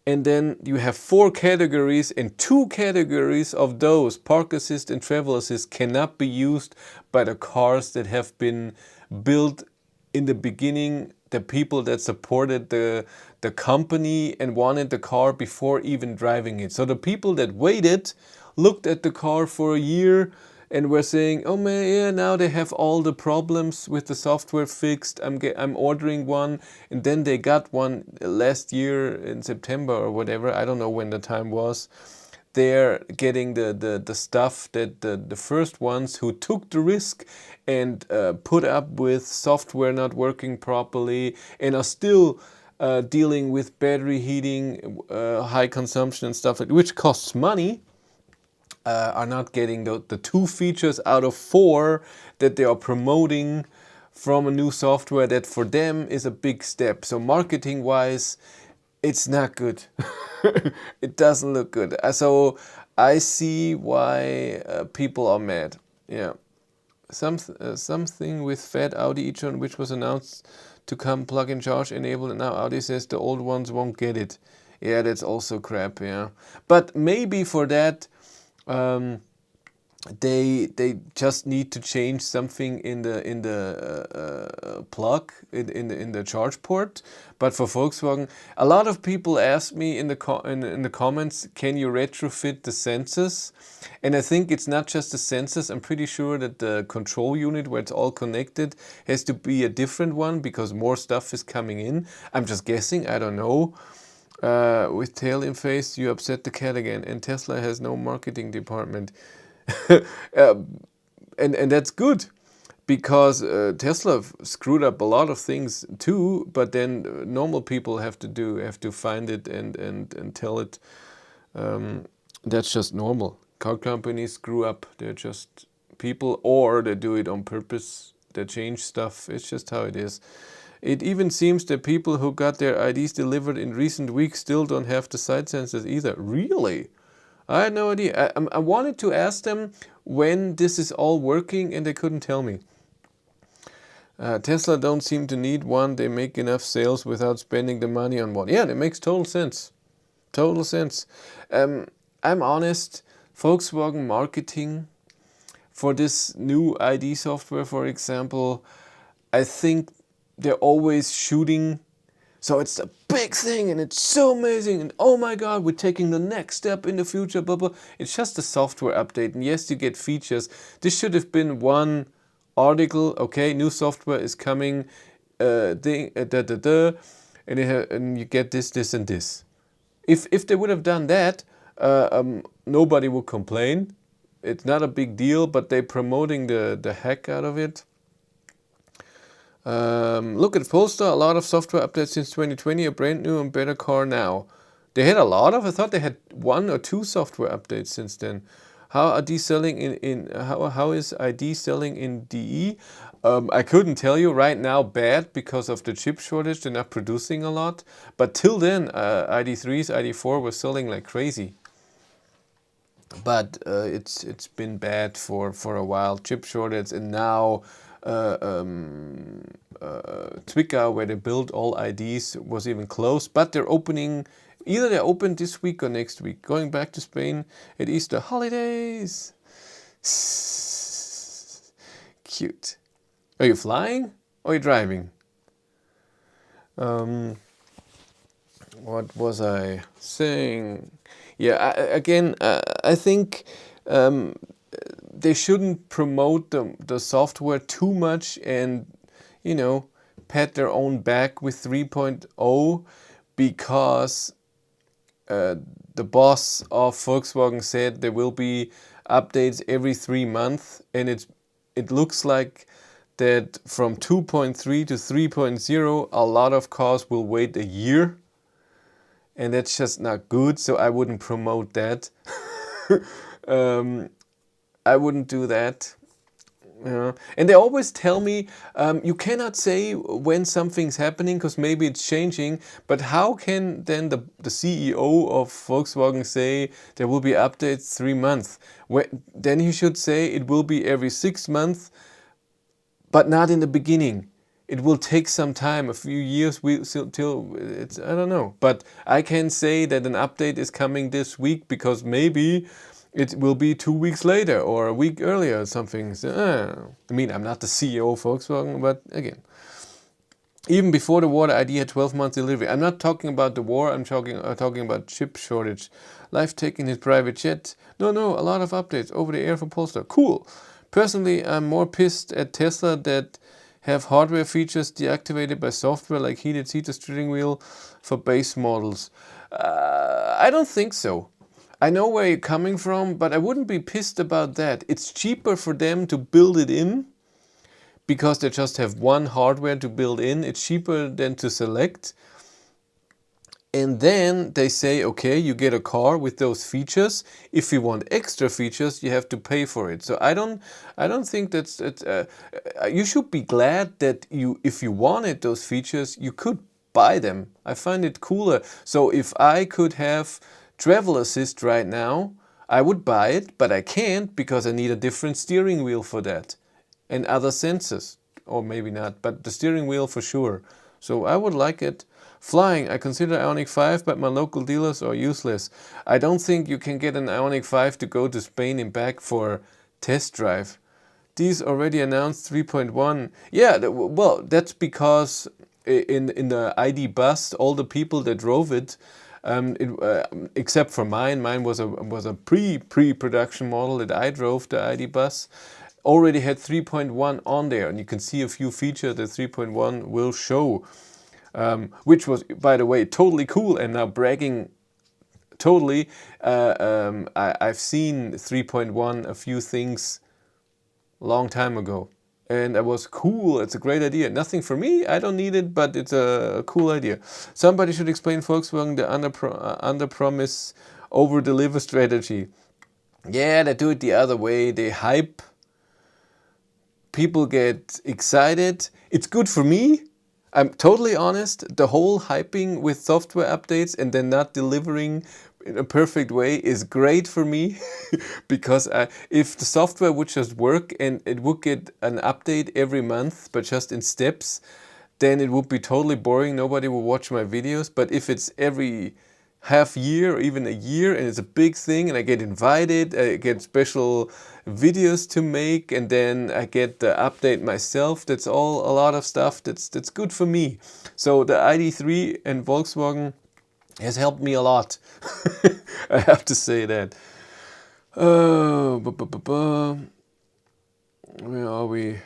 and then you have 4 categories, and 2 categories of those, park assist and travel assist, cannot be used by the cars that have been built in the beginning, the people that supported the company and wanted the car before even driving it. So the people that waited, looked at the car for a year and were saying, oh man, yeah, now they have all the problems with the software fixed, I'm ordering one, and then they got one last year in September or whatever, I don't know when the time was. They're getting the stuff that the first ones who took the risk and put up with software not working properly and are still dealing with battery heating, high consumption and stuff like that, which costs money, are not getting the 2 features out of 4 that they are promoting from a new software that for them is a big step. So marketing wise, it's not good. It doesn't look good. So I see why people are mad. Yeah, something with fat Audi e-tron, which was announced to come plug-in charge enabled, and now Audi says the old ones won't get it. Yeah, that's also crap. Yeah, but maybe for that they just need to change something in the plug in the charge port. But for Volkswagen, a lot of people ask me in the comments, can you retrofit the sensors? And I think it's not just the sensors. I'm pretty sure that the control unit where it's all connected has to be a different one, because more stuff is coming in. I'm just guessing, I don't know. With tail in face, you upset the cat again, and Tesla has no marketing department. And that's good, because Tesla screwed up a lot of things too, but then normal people have to find it and tell it. That's just normal. Car companies screw up. They're just people, or they do it on purpose. They change stuff. It's just how it is. It even seems that people who got their IDs delivered in recent weeks still don't have the side sensors either. Really? I had no idea. I wanted to ask them when this is all working, and they couldn't tell me. Tesla don't seem to need one. They make enough sales without spending the money on one. Yeah, that makes total sense. Total sense. I'm honest, Volkswagen marketing for this new ID software, for example, I think they're always shooting. So it's a big thing and it's so amazing and oh my god, we're taking the next step in the future, blah, blah. It's just a software update, and yes, you get features. This should have been one article, okay, new software is coming, and you get this and this. If they would have done that, nobody would complain. It's not a big deal, but they're promoting the heck out of it. Look at Polestar, a lot of software updates since 2020, a brand new and better car now. They had a lot of, I thought they had 1 or 2 software updates since then. How are ID selling how is ID selling in DE? I couldn't tell you right now, bad because of the chip shortage. They're not producing a lot. But till then, ID3s, ID4 were selling like crazy. But it's been bad for a while. Chip shortage, and now Zwickau, where they build all IDs, was even closed. But they're opening. Either they're open this week or next week. Going back to Spain at Easter holidays. Cute. Are you flying or are you driving? What was I saying? Yeah, I think they shouldn't promote the software too much and, you know, pat their own back with 3.0 because the boss of Volkswagen said there will be updates every 3 months, and it looks like that from 2.3 to 3.0 a lot of cars will wait a year, and that's just not good, so I wouldn't promote that. I wouldn't do that. And they always tell me, you cannot say when something's happening because maybe it's changing, but how can then the CEO of Volkswagen say there will be updates 3 months? Then he should say it will be every 6 months, but not in the beginning. It will take some time, a few years till it's, I don't know. But I can say that an update is coming this week because maybe it will be 2 weeks later or a week earlier or something. So, I mean, I'm not the CEO of Volkswagen, but again. Even before the war, the ID had 12 months delivery. I'm not talking about the war, I'm talking about chip shortage. Life taking his private jet. No, a lot of updates over the air for Polestar. Cool. Personally, I'm more pissed at Tesla that have hardware features deactivated by software like heated seat or steering wheel for base models. I don't think so. I know where you're coming from, but I wouldn't be pissed about that. It's cheaper for them to build it in because they just have one hardware to build in. It's cheaper than to select. And then they say, okay, you get a car with those features. If you want extra features, you have to pay for it. So I don't think that's you should be glad that if you wanted those features, you could buy them. I find it cooler. So if I could have travel assist right now, I would buy it, but I can't because I need a different steering wheel for that and other sensors, or maybe not, but the steering wheel for sure. So I would like it. Flying, I consider Ioniq 5, but my local dealers are useless. I don't think you can get an Ioniq 5 to go to Spain and back for test drive. These already announced 3.1. Yeah, well, that's because in the ID bus, all the people that drove it, except for mine was a pre-production model that I drove, the ID bus, already had 3.1 on there, and you can see a few features that 3.1 will show, which was, by the way, totally cool. And now bragging totally, I've seen 3.1 a few things long time ago, and it was cool. It's a great idea. Nothing for me, I don't need it, but it's a cool idea. Somebody should explain Volkswagen the under-promise, over-deliver strategy. Yeah, they do it the other way. They hype people get excited. It's good for me. I'm totally honest. The whole hyping with software updates and then not delivering in a perfect way is great for me because if the software would just work and it would get an update every month, but just in steps, then it would be totally boring. Nobody will watch my videos. But if it's every half year or even a year and it's a big thing and I get invited, I get special videos to make, and then I get the update myself, that's all a lot of stuff that's good for me. So the ID3 and Volkswagen has helped me a lot. I have to say that. Where are we?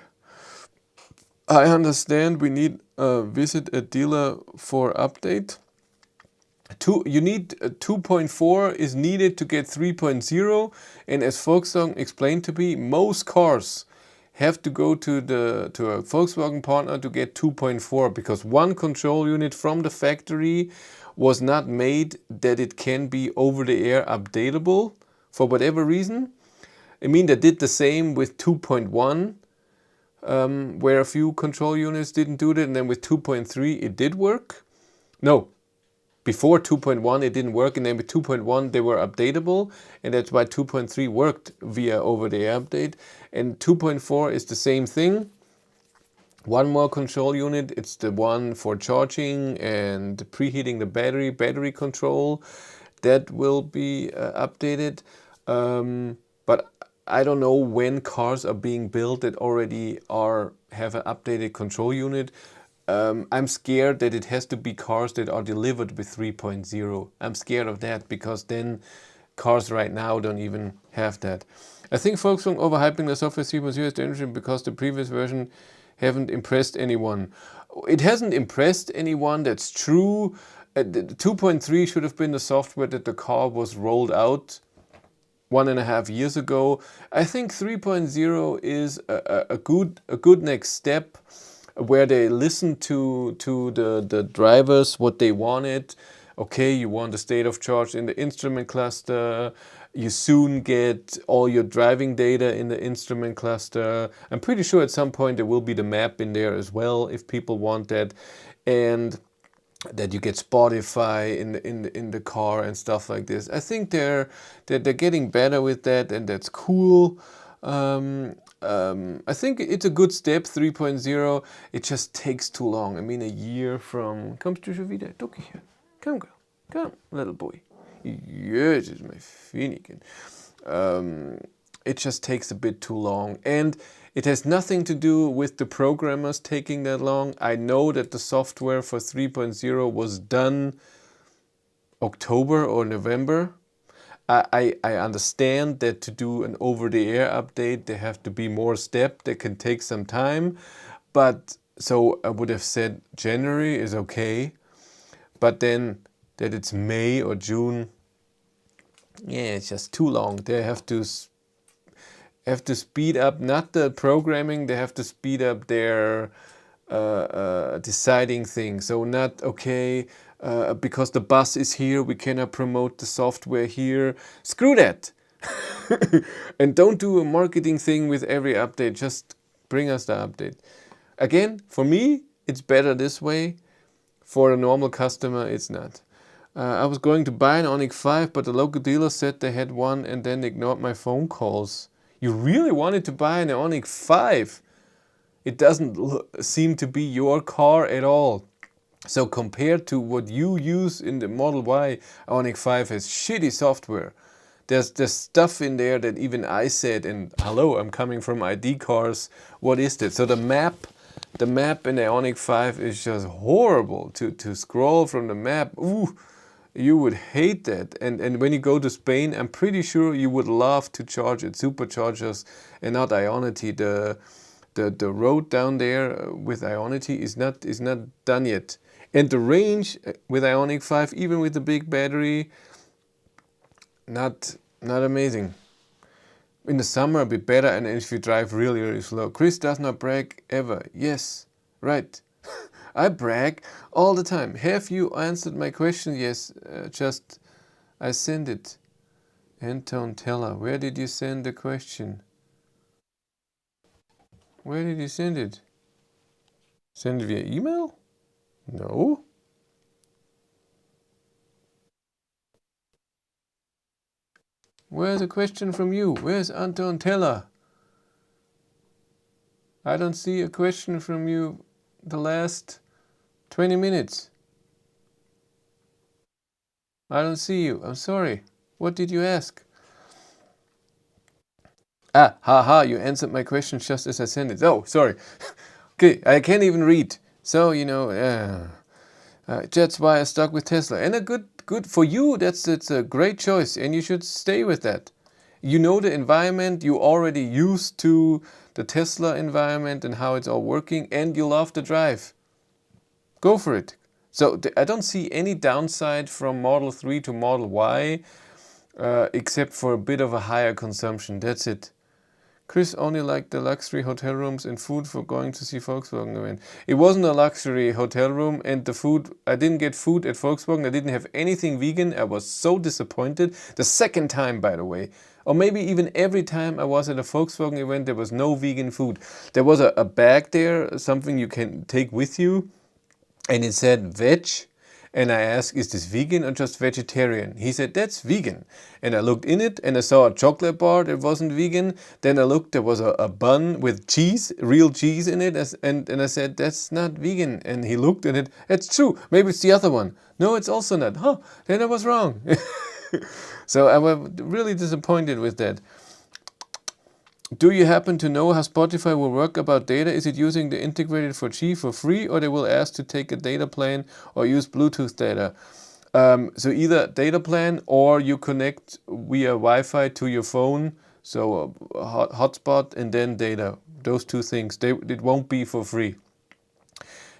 I understand we need visit a dealer for update. You need 2.4 is needed to get 3.0, and as Volkswagen explained to me, most cars have to go to a Volkswagen partner to get 2.4 because one control unit from the factory was not made that it can be over-the-air updatable for whatever reason. I mean, they did the same with 2.1, where a few control units didn't do that, and then with 2.3 it did work. No, before 2.1 it didn't work, and then with 2.1 they were updatable, and that's why 2.3 worked via over-the-air update. And 2.4 is the same thing. One more control unit, it's the one for charging and preheating the battery control. That will be updated. But I don't know when cars are being built that already have an updated control unit. I'm scared that it has to be cars that are delivered with 3.0. I'm scared of that because then cars right now don't even have that. I think Volkswagen overhyping the software 3.0 is dangerous because the previous version haven't impressed anyone. It hasn't impressed anyone, that's true. The 2.3 should have been the software that the car was rolled out 1.5 years ago. I think 3.0 is a good next step, where they listen to the drivers, what they wanted. Okay, you want the state of charge in the instrument cluster. You soon get all your driving data in the instrument cluster. I'm pretty sure at some point there will be the map in there as well if people want that, and that you get Spotify in the car and stuff like this. I think they're getting better with that, and that's cool. I think it's a good step, 3.0. It just takes too long. I mean, a year from... Kommst du schon wieder? Duck hier. Come, girl. Come, little boy. Yes, it's my Finnegan. It just takes a bit too long. And it has nothing to do with the programmers taking that long. I know that the software for 3.0 was done October or November. I understand that to do an over-the-air update, there have to be more steps. That can take some time. But so I would have said January is okay. But then that it's May or June, yeah, it's just too long. They have to speed up, not the programming, they have to speed up their deciding things. So not, okay, because the bus is here, we cannot promote the software here. Screw that. And don't do a marketing thing with every update. Just bring us the update. Again, for me, it's better this way. For a normal customer, it's not. I was going to buy an Ioniq 5, but the local dealer said they had one and then ignored my phone calls. You really wanted to buy an Ioniq 5? It doesn't seem to be your car at all. So compared to what you use in the Model Y, Ioniq 5 has shitty software. There's stuff in there that even I said, and hello, I'm coming from ID cars, what is that? So the map in the Ioniq 5 is just horrible. To scroll from the map, ooh, you would hate that. And when you go to Spain, I'm pretty sure you would love to charge at superchargers and not Ionity. The road down there with Ionity is not done yet. And the range with Ioniq 5, even with the big battery, not amazing. In the summer a bit better, and if you drive really, really slow. Chris does not brag ever. Yes, right. I brag all the time. Have you answered my question? Yes, just I send it. Anton Teller, where did you send the question? Where did you send it? Send it via email? No. Where's a question from you? Where's Anton Teller? I don't see a question from you the last 20 minutes. I don't see you. I'm sorry. What did you ask? Ah, haha, you answered my question just as I sent it. Oh, sorry. Okay, I can't even read. So, you know, that's why I stuck with Tesla. And a good for you, that's a great choice and you should stay with that. You know the environment, you already used to the Tesla environment and how it's all working, and you love the drive. Go for it. So I don't see any downside from Model 3 to Model Y, except for a bit of a higher consumption. That's it. Chris only liked the luxury hotel rooms and food for going to see Volkswagen event. It wasn't a luxury hotel room, and the food, I didn't get food at Volkswagen. I didn't have anything vegan. I was so disappointed. The second time, by the way. Or maybe even every time I was at a Volkswagen event, there was no vegan food. There was a bag there, something you can take with you, and it said veg. And I asked, is this vegan or just vegetarian? He said, that's vegan. And I looked in it and I saw a chocolate bar that wasn't vegan. Then I looked, there was a bun with cheese, real cheese in it. And I said, that's not vegan. And he looked at it, it's true, maybe it's the other one. No, it's also not. Huh, then I was wrong. So I was really disappointed with that. Do you happen to know how Spotify will work about data? Is it using the integrated 4G for free, or they will ask to take a data plan or use Bluetooth data? So either data plan or you connect via Wi-Fi to your phone, so a hotspot and then data. Those two things. It won't be for free.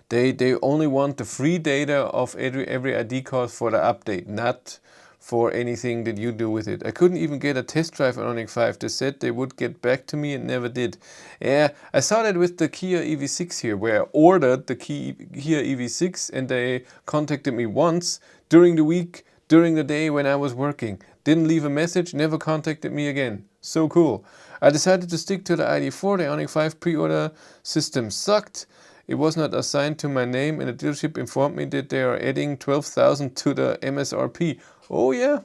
They only want the free data of every ID card for the update, not for anything that you do with it. I couldn't even get a test drive on Ioniq 5. They said they would get back to me and never did. Yeah, I saw that with the Kia EV6 here, where I ordered the Kia EV6 and they contacted me once during the week, during the day when I was working. Didn't leave a message, never contacted me again. So cool. I decided to stick to the ID4. The Ioniq 5 pre-order system sucked. It was not assigned to my name and the dealership informed me that they are adding 12,000 to the MSRP. Oh yeah,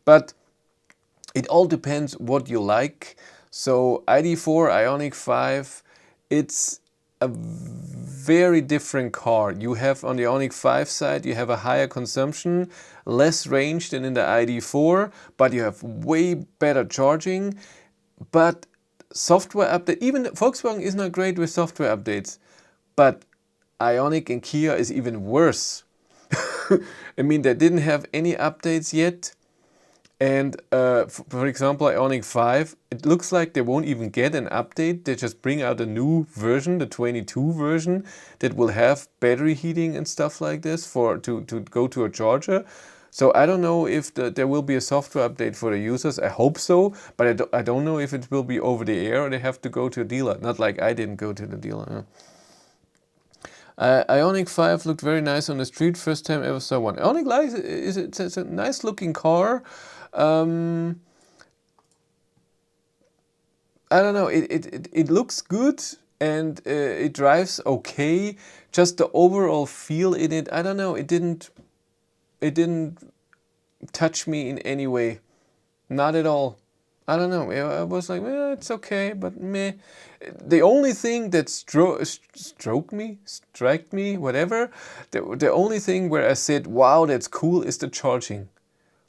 but it all depends what you like. So ID4, Ioniq 5, it's a very different car. You have on the Ioniq 5 side, you have a higher consumption, less range than in the ID4, but you have way better charging. But software update, even Volkswagen is not great with software updates, but Ioniq and Kia is even worse. I mean, they didn't have any updates yet. And for example, Ioniq 5, it looks like they won't even get an update. They just bring out a new version, the 22 version, that will have battery heating and stuff like this to go to a charger. So I don't know if there will be a software update for the users. I hope so, but I don't know if it will be over the air or they have to go to a dealer. Not like I didn't go to the dealer. Ioniq 5 looked very nice on the street. First time ever saw one. Ioniq Light it's a nice looking car. I don't know. It looks good and it drives okay. Just the overall feel in it, I don't know. It didn't touch me in any way. Not at all. I don't know. I was like, well, it's okay, but meh. The only thing that struck me, whatever, the only thing where I said, wow, that's cool, is the charging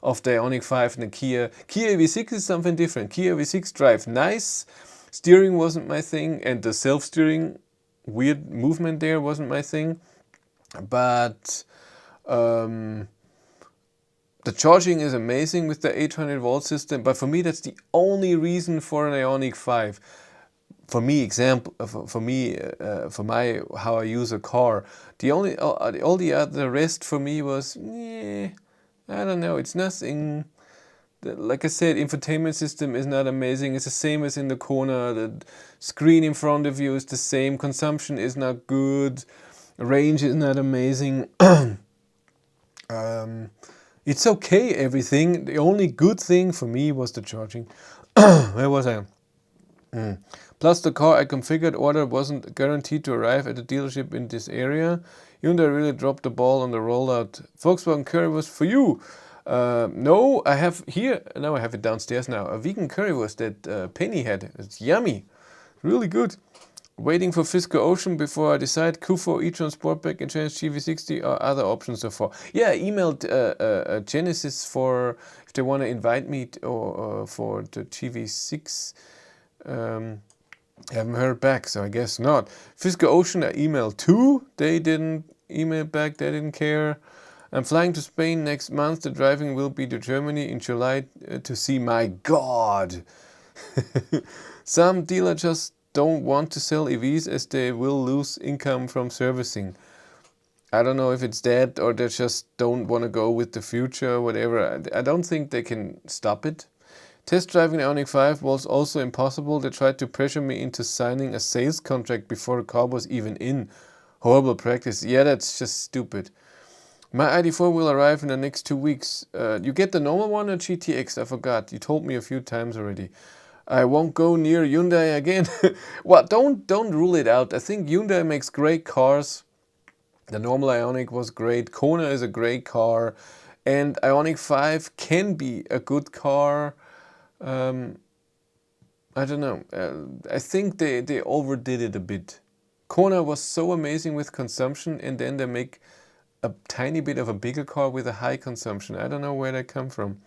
of the Ioniq 5 and the Kia. Kia EV6 is something different. Kia EV6 drive nice. Steering wasn't my thing, and the self-steering, weird movement there wasn't my thing. But the charging is amazing with the 800 volt system, but for me that's the only reason for an Ioniq 5. For me, how I use a car. All the other rest for me was, I don't know. It's nothing. Like I said, infotainment system is not amazing. It's the same as in the corner. The screen in front of you is the same. Consumption is not good. Range is not amazing. It's okay, everything. The only good thing for me was the charging. Where was I? Plus the car I configured order wasn't guaranteed to arrive at the dealership in this area. Hyundai really dropped the ball on the rollout. Volkswagen currywurst for you. No, I have here, now I have it downstairs now, a vegan currywurst that Penny had. It's yummy, really good. Waiting for Fisker Ocean before I decide. Q4 e-tron Sportback and Genesis GV60 or other options so far. Yeah, I emailed Genesis for if they want to invite me for the GV6. Haven't heard back, so I guess not. Fisker Ocean I emailed too. They didn't email back, they didn't care. I'm flying to Spain next month. The driving will be to Germany in July to see my God. Some dealer just don't want to sell EVs as they will lose income from servicing. I don't know if it's that or they just don't want to go with the future or whatever. I don't think they can stop it. Test driving the Ioniq 5 was also impossible. They tried to pressure me into signing a sales contract before the car was even in. Horrible practice. Yeah, that's just stupid. My ID4 will arrive in the next 2 weeks. You get the normal one or GTX? I forgot. You told me a few times already. I won't go near Hyundai again. Well, don't rule it out. I think Hyundai makes great cars. The normal Ioniq was great. Kona is a great car. And Ioniq 5 can be a good car. I don't know. I think they overdid it a bit. Kona was so amazing with consumption, and then they make a tiny bit of a bigger car with a high consumption. I don't know where they come from.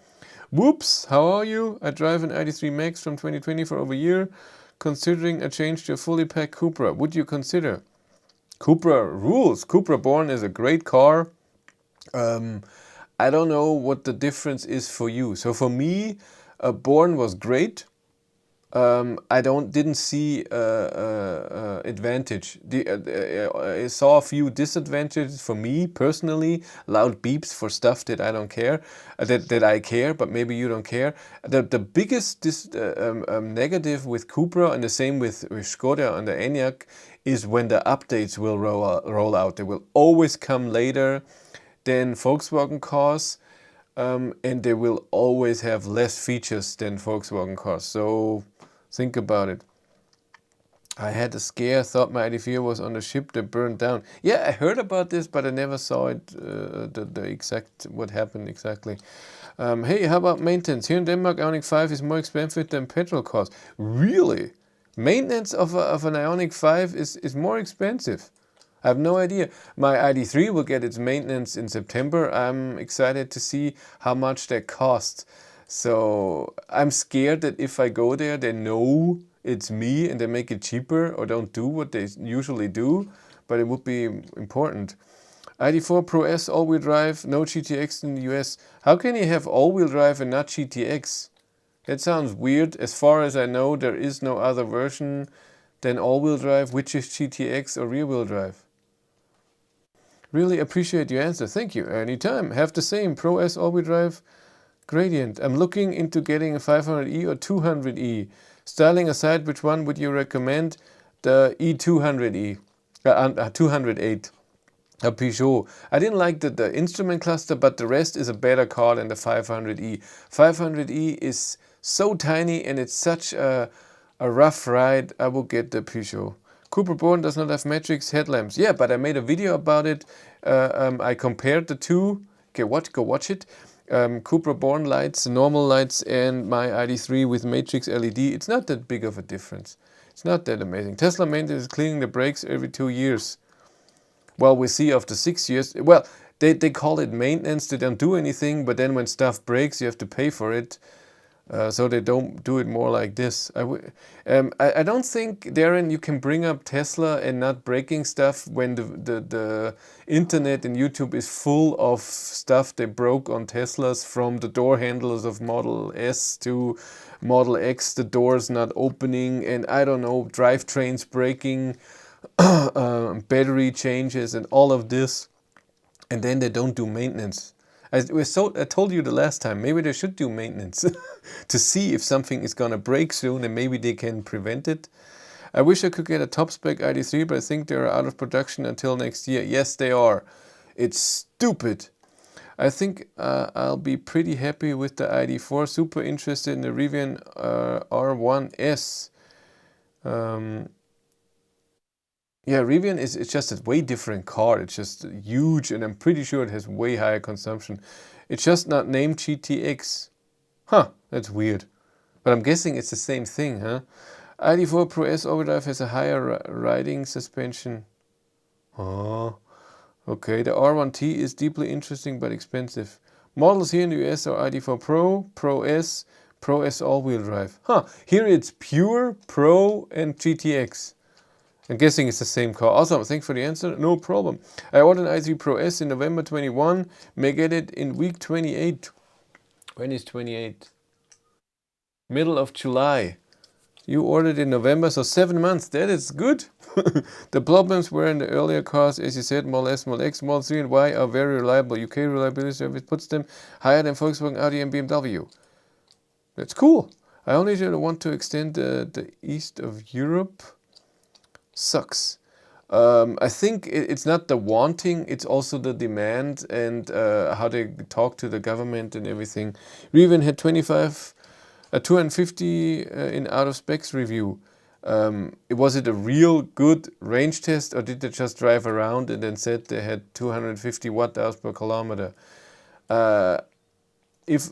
Whoops, how are you? I drive an ID3 Max from 2020 for over a year. Considering a change to a fully packed Cupra, would you consider? Cupra rules. Cupra Born is a great car. I don't know what the difference is for you. So for me, Born was great. I didn't see advantage. I saw a few disadvantages for me personally. Loud beeps for stuff that I don't care, that I care, but maybe you don't care. The biggest negative with Cupra, and the same with Skoda and the Enyaq, is when the updates will roll out. They will always come later than Volkswagen cars. And they will always have less features than Volkswagen cars. So think about it. I had a scare, thought my ID4 was on the ship that burned down. Yeah, I heard about this, but I never saw it, the exact, what happened exactly. Hey, how about maintenance? Here in Denmark, Ioniq 5 is more expensive than petrol cars. Really? Maintenance of an Ioniq 5 is more expensive? I have no idea. My ID3 will get its maintenance in September. I'm excited to see how much that costs. So I'm scared that if I go there, they know it's me and they make it cheaper or don't do what they usually do. But it would be important. ID4 Pro S all-wheel drive, no GTX in the US. How can you have all-wheel drive and not GTX? That sounds weird. As far as I know, there is no other version than all-wheel drive, which is GTX or rear-wheel drive. Really appreciate your answer. Thank you. Anytime. Have the same Pro S all-wheel drive gradient. I'm looking into getting a 500e or 200e. Styling aside, which one would you recommend? The E200e, 208. A Peugeot. I didn't like the instrument cluster, but the rest is a better car than the 500e. 500e is so tiny and it's such a rough ride. I will get the Peugeot. Cupra Born does not have matrix headlamps. Yeah, but I made a video about it. I compared the two. Okay, go watch it. Cupra Born lights, normal lights, and my ID3 with matrix LED. It's not that big of a difference. It's not that amazing. Tesla maintenance is cleaning the brakes every 2 years. Well, we see after 6 years. Well, they call it maintenance. They don't do anything, but then when stuff breaks, you have to pay for it. So they don't do it more like this. I don't think, Darren, you can bring up Tesla and not breaking stuff when the internet and YouTube is full of stuff they broke on Teslas, from the door handles of Model S to Model X, the doors not opening, and I don't know, drivetrains breaking, battery changes and all of this. And then they don't do maintenance. I told you the last time, maybe they should do maintenance to see if something is gonna break soon and maybe they can prevent it. I wish I could get a top spec ID3, but I think they are out of production until next year. Yes, they are. It's stupid. I think I'll be pretty happy with the ID4. Super interested in the Rivian R1S. Yeah, Rivian it's just a way different car. It's just huge, and I'm pretty sure it has way higher consumption. It's just not named GTX. Huh, that's weird. But I'm guessing it's the same thing, huh? ID4 Pro S overdrive has a higher riding suspension. Oh, okay. The R1T is deeply interesting but expensive. Models here in the US are ID4 Pro, Pro S all-wheel drive. Huh, here it's pure, Pro, and GTX. I'm guessing it's the same car. Awesome, thanks for the answer. No problem. I ordered an i3 Pro S in November 21. May get it in week 28. When is 28? Middle of July. You ordered in November, so 7 months. That is good. The problems were in the earlier cars, as you said, Model S, Model X, Model 3 and Y are very reliable. UK reliability service puts them higher than Volkswagen, Audi and BMW. That's cool. I only want to extend the east of Europe. Sucks. I think it's not the wanting, it's also the demand and how they talk to the government and everything. We even had 250 in out of specs review. Was it a real good range test, or did they just drive around and then said they had 250 watt-hours per kilometer? If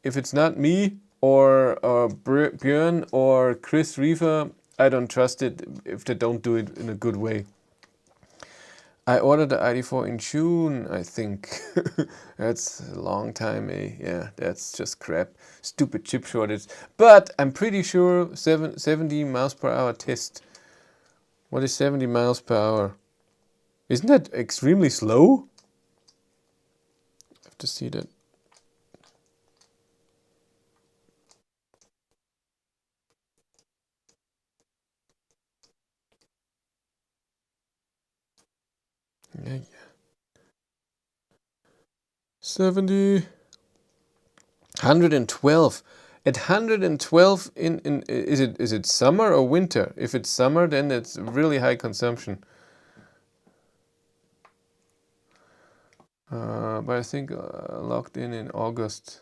it's not me or Björn or Chris Reefer, I don't trust it if they don't do it in a good way. I ordered the ID4 in June, I think. That's a long time, eh? Yeah, that's just crap. Stupid chip shortage. But I'm pretty sure 70 miles per hour test. What is 70 miles per hour? Isn't that extremely slow? I have to see that. Yeah. 70. 112. At 112 is it summer or winter? If it's summer, then it's really high consumption. But I think locked in August.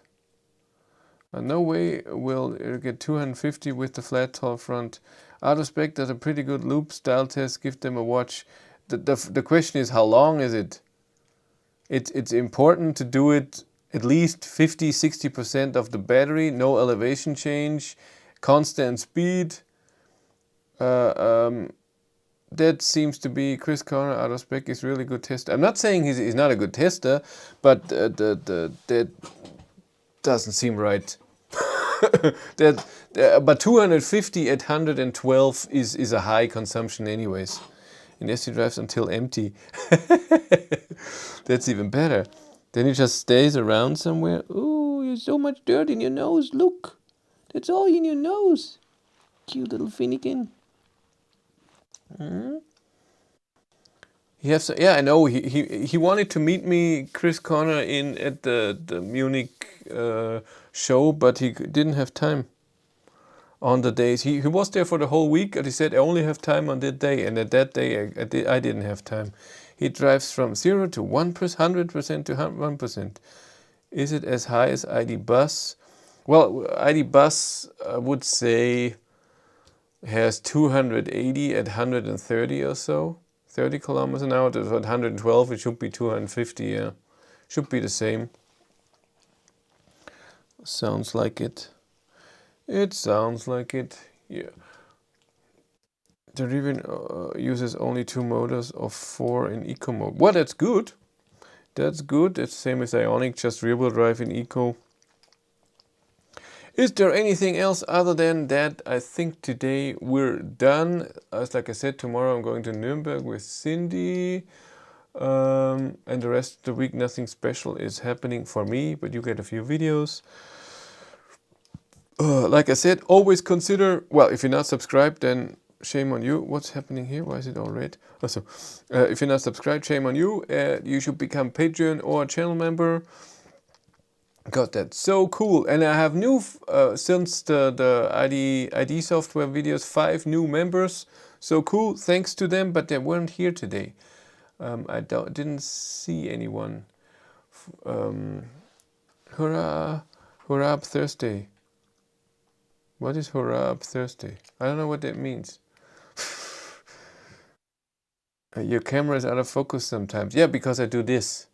No way will it get 250 with the flat tall front. Out of spec does a pretty good loop style test. Give them a watch. The question is, how long is it? It's important to do it at least 50-60% of the battery, no elevation change, constant speed. That seems to be Chris Corner out of spec is really good tester. I'm not saying he's not a good tester, but that doesn't seem right. But 250 at 112 is a high consumption anyways. And yes, he drives until empty. That's even better. Then he just stays around somewhere. Ooh, there's so much dirt in your nose. Look, that's all in your nose. Cute little Finnegan. Hmm? Yeah, I know. He wanted to meet me, Chris Connor, at the Munich show, but he didn't have time on the days. He was there for the whole week, and he said, I only have time on that day. And at that day, I didn't have time. He drives from 0 to 1%, 100% to 1%. Is it as high as ID Bus? Well, ID Bus, I would say, has 280 at 130 or so. 30 kilometers an hour. At 112, it should be 250, yeah. Should be the same. Sounds like it. It sounds like it, yeah. The Rivian uses only 2 motors of 4 in eco mode. Well, that's good. That's good. It's the same as Ioniq, just rear-wheel drive in eco. Is there anything else other than that? I think today we're done. As like I said, tomorrow I'm going to Nuremberg with Cindy. And the rest of the week nothing special is happening for me, but you get a few videos. Like I said, always consider, well, if you're not subscribed, then shame on you. What's happening here? Why is it all red? Also, if you're not subscribed, shame on you. You should become Patreon or a channel member. God, that's so cool. And I have new, since the ID software videos, 5 new members. So cool, thanks to them, but they weren't here today. I didn't see anyone. Hurrah, hurrah up Thursday. What is hurrah up Thursday? I don't know what that means. Your camera is out of focus sometimes. Yeah, because I do this.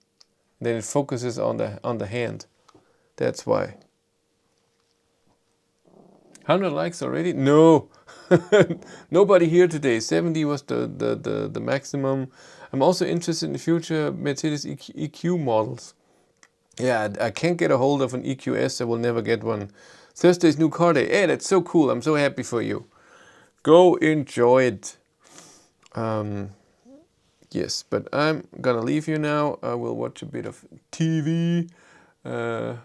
Then it focuses on the hand. That's why. 100 likes already? No. Nobody here today. 70 was the maximum. I'm also interested in the future Mercedes EQ models. Yeah, I can't get a hold of an EQS. I will never get one. Thursday's new car day. Hey, that's so cool. I'm so happy for you. Go enjoy it. Yes, but I'm gonna leave you now. I will watch a bit of TV. I'm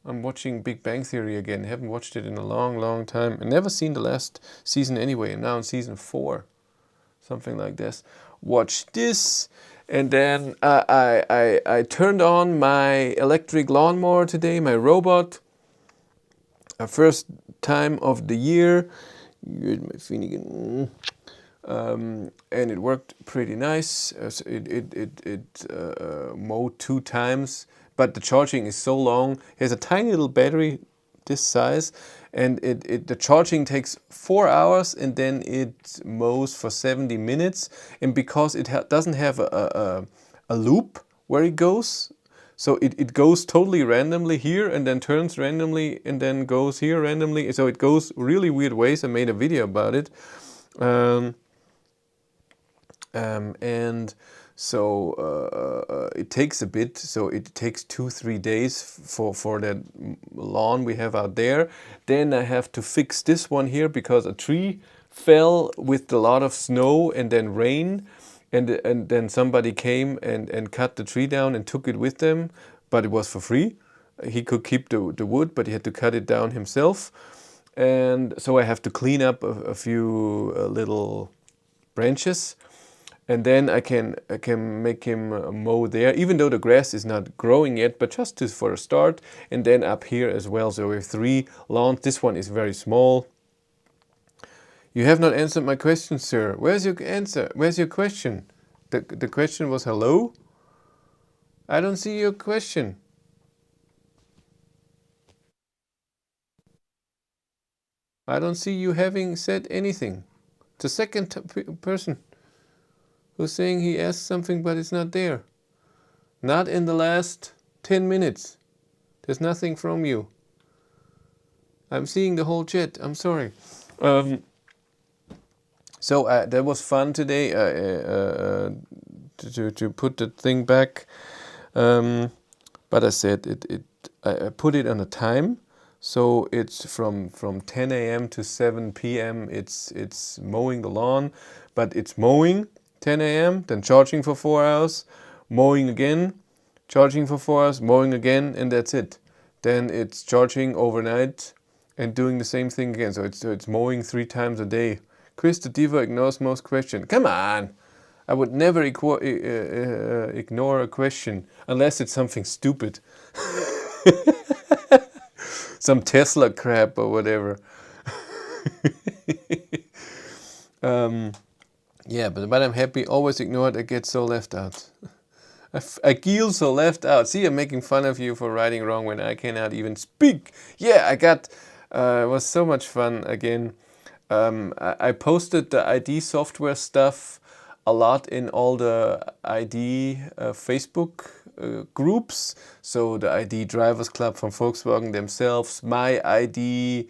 watching Big Bang Theory again. Haven't watched it in a long time. I've never seen the last season anyway. And now in season 4, something like this. Watch this, and then I turned on my electric lawnmower today, my robot. First time of the year. And it worked pretty nice. It mowed 2 times, but the charging is so long. It has a tiny little battery this size, and the charging takes 4 hours, and then it mows for 70 minutes. And because it doesn't have a loop where it goes, so it goes totally randomly here, and then turns randomly, and then goes here randomly. So it goes really weird ways. I made a video about it. And so it takes a bit, so it takes 2-3 days for that lawn we have out there. Then I have to fix this one here because a tree fell with a lot of snow and then rain, and then somebody came and cut the tree down and took it with them, but it was for free. He could keep the wood, but he had to cut it down himself. And so I have to clean up a few little branches. And then I can make him mow there, even though the grass is not growing yet, but just for a start. And then up here as well. So we have 3 lawns. This one is very small. You have not answered my question, sir. Where's your answer? Where's your question? The question was hello? I don't see your question. I don't see you having said anything. The second person who's saying he asked something but it's not there. Not in the last 10 minutes. There's nothing from you. I'm seeing the whole chat. I'm sorry. So that was fun today to put the thing back. But I said I put it on a time. So it's from 10 a.m. to 7 p.m. It's mowing the lawn, but it's mowing 10 a.m. then charging for 4 hours, mowing again, charging for 4 hours, mowing again, and that's it. Then it's charging overnight and doing the same thing again. So it's mowing 3 times a day. Chris the Diva ignores most questions. Come on! I would never ignore a question unless it's something stupid. Some Tesla crap or whatever. Yeah, but I'm happy. Always ignored. I get so left out. I feel so left out. See, I'm making fun of you for writing wrong when I cannot even speak. Yeah, I got. It was so much fun again. I posted the ID software stuff a lot in all the ID Facebook groups. So the ID Drivers Club from Volkswagen themselves, my ID.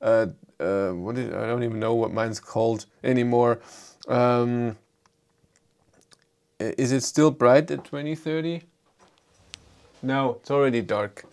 I don't even know what mine's called anymore. Is it still bright at 2030? No, it's already dark.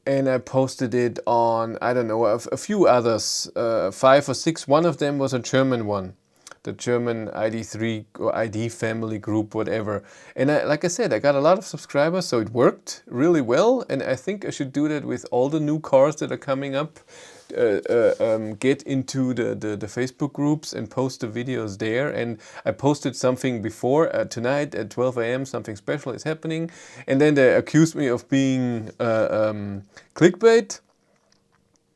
And I posted it on, I don't know, a few others, 5 or 6. One of them was a German one, the German ID3 or ID family group, whatever. And like I said, I got a lot of subscribers, so it worked really well. And I think I should do that with all the new cars that are coming up. Get into the Facebook groups and post the videos there. And I posted something before tonight at 12 a.m. something special is happening, and then they accused me of being clickbait.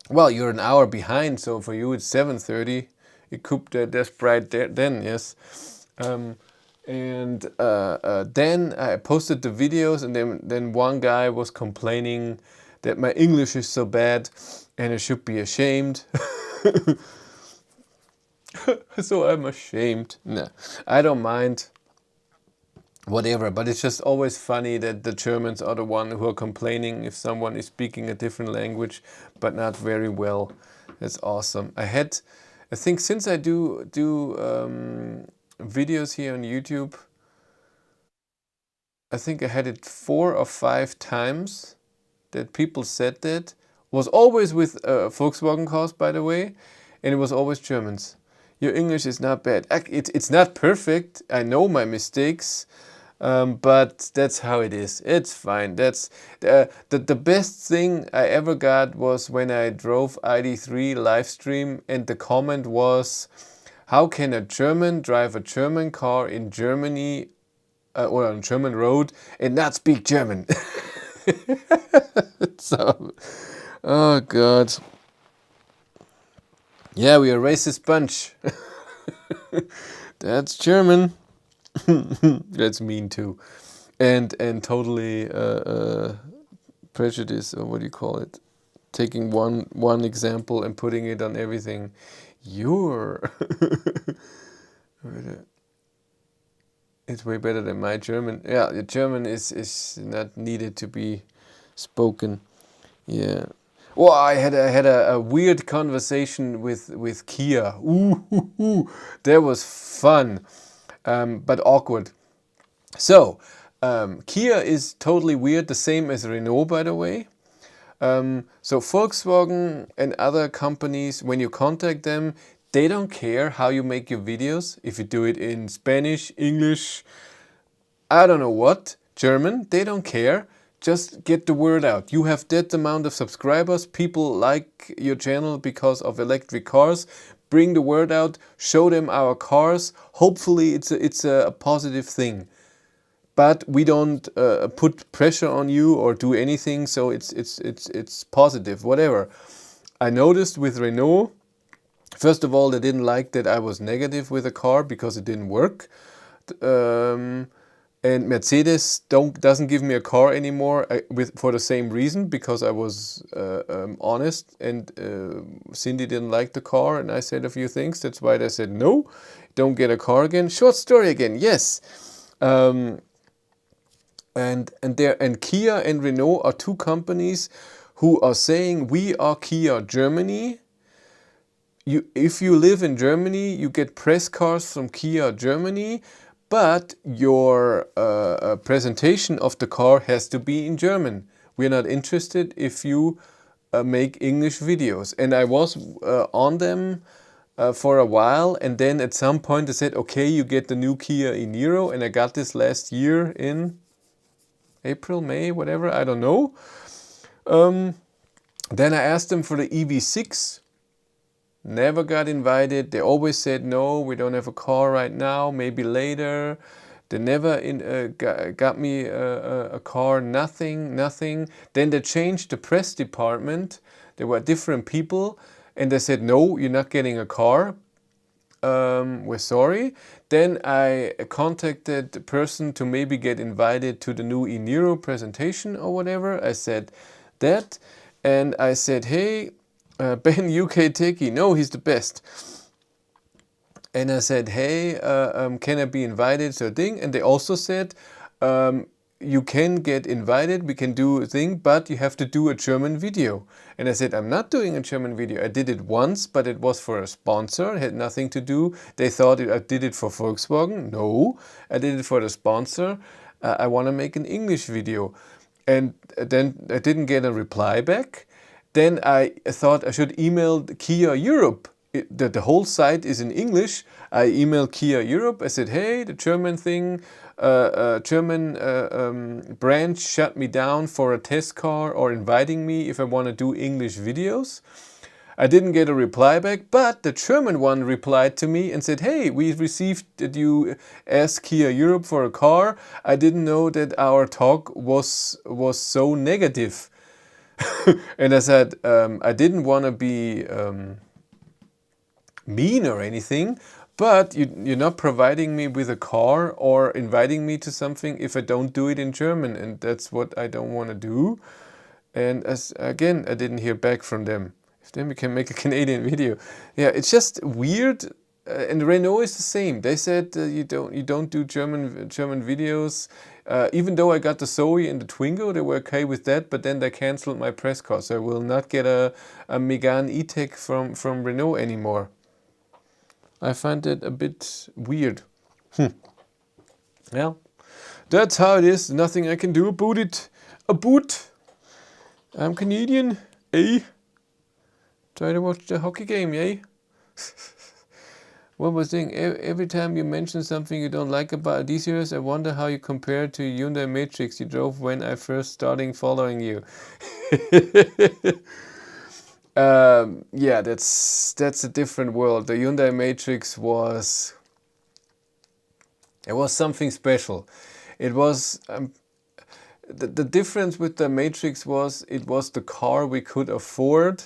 Well, you're an hour behind, so for you it's 7:30. It could that's bright there then, yes. And then I posted the videos, and then one guy was complaining that my English is so bad and I should be ashamed. So I'm ashamed. No, I don't mind. Whatever, but it's just always funny that the Germans are the one who are complaining if someone is speaking a different language, but not very well. That's awesome. I think since I do videos here on YouTube, I think I had it 4 or 5 times that people said that. Was always with Volkswagen cars, by the way, and it was always Germans. Your English is not bad. It's not perfect. I know my mistakes. But that's how it is. It's fine. That's the best thing I ever got was when I drove ID3 live stream, and the comment was, "How can a German drive a German car in Germany or on a German road and not speak German?" So, oh God. Yeah, we are a racist bunch. That's German. That's mean too, and totally prejudice, or what do you call it? Taking one example and putting it on everything. You're it's way better than my German. Yeah, the German is not needed to be spoken. Yeah. Well, I had a weird conversation with Kia. That was fun. But awkward. So, Kia is totally weird, the same as Renault, by the way. So Volkswagen and other companies, when you contact them, they don't care how you make your videos. If you do it in Spanish, English, I don't know what, German, they don't care. Just get the word out. You have that amount of subscribers. People like your channel because of electric cars. Bring the word out. Show them our cars. Hopefully it's a positive thing. But we don't put pressure on you or do anything. So it's positive. Whatever. I noticed with Renault, first of all, they didn't like that I was negative with a car because it didn't work. And Mercedes doesn't give me a car anymore for the same reason, because I was honest, and Cindy didn't like the car and I said a few things. That's why they said no, don't get a car again. Short story again, yes. And Kia and Renault are two companies who are saying we are Kia Germany. If you live in Germany, you get press cars from Kia Germany. But your presentation of the car has to be in German. We're not interested if you make English videos. And I was on them for a while, and then at some point they said, okay, you get the new Kia e-Niro, and I got this last year in April, May, whatever, I don't know. Then I asked them for the EV6. Never got invited. They always said, no, we don't have a car right now, maybe later. They never got me a car, nothing. Then they changed the press department. There were different people, and they said, no, you're not getting a car. We're sorry. Then I contacted the person to maybe get invited to the new e-Niro presentation or whatever. I said that, and I said, hey, Ben UK Techie, no, he's the best. And I said, hey, can I be invited to a thing? And they also said, you can get invited, we can do a thing, but you have to do a German video. And I said, I'm not doing a German video. I did it once, but it was for a sponsor. It had nothing to do. They thought I did it for Volkswagen. No, I did it for the sponsor. I want to make an English video. And then I didn't get a reply back. Then I thought I should email Kia Europe. The whole site is in English. I emailed Kia Europe. I said, hey, the German thing, German branch shut me down for a test car or inviting me if I want to do English videos. I didn't get a reply back, but the German one replied to me and said, hey, we received that you asked Kia Europe for a car. I didn't know that our talk was so negative. And I said, I didn't want to be mean or anything, but you're not providing me with a car or inviting me to something if I don't do it in German, and that's what I don't want to do. And as again, I didn't hear back from them. If then we can make a Canadian video. Yeah, it's just weird. And Renault is the same. They said you don't do German videos. Even though I got the Zoe and the Twingo, they were okay with that. But then they canceled my press car, so I will not get a Megane E-Tech from Renault anymore. I find that a bit weird. Well, that's how it is. Nothing I can do about it. I'm Canadian, eh? Try to watch the hockey game, eh? What was saying? Every time you mention something you don't like about these years, I wonder how you compare to Hyundai Matrix you drove when I first started following you. Yeah, that's a different world. The Hyundai Matrix was something special. It was the difference with the Matrix was it was the car we could afford.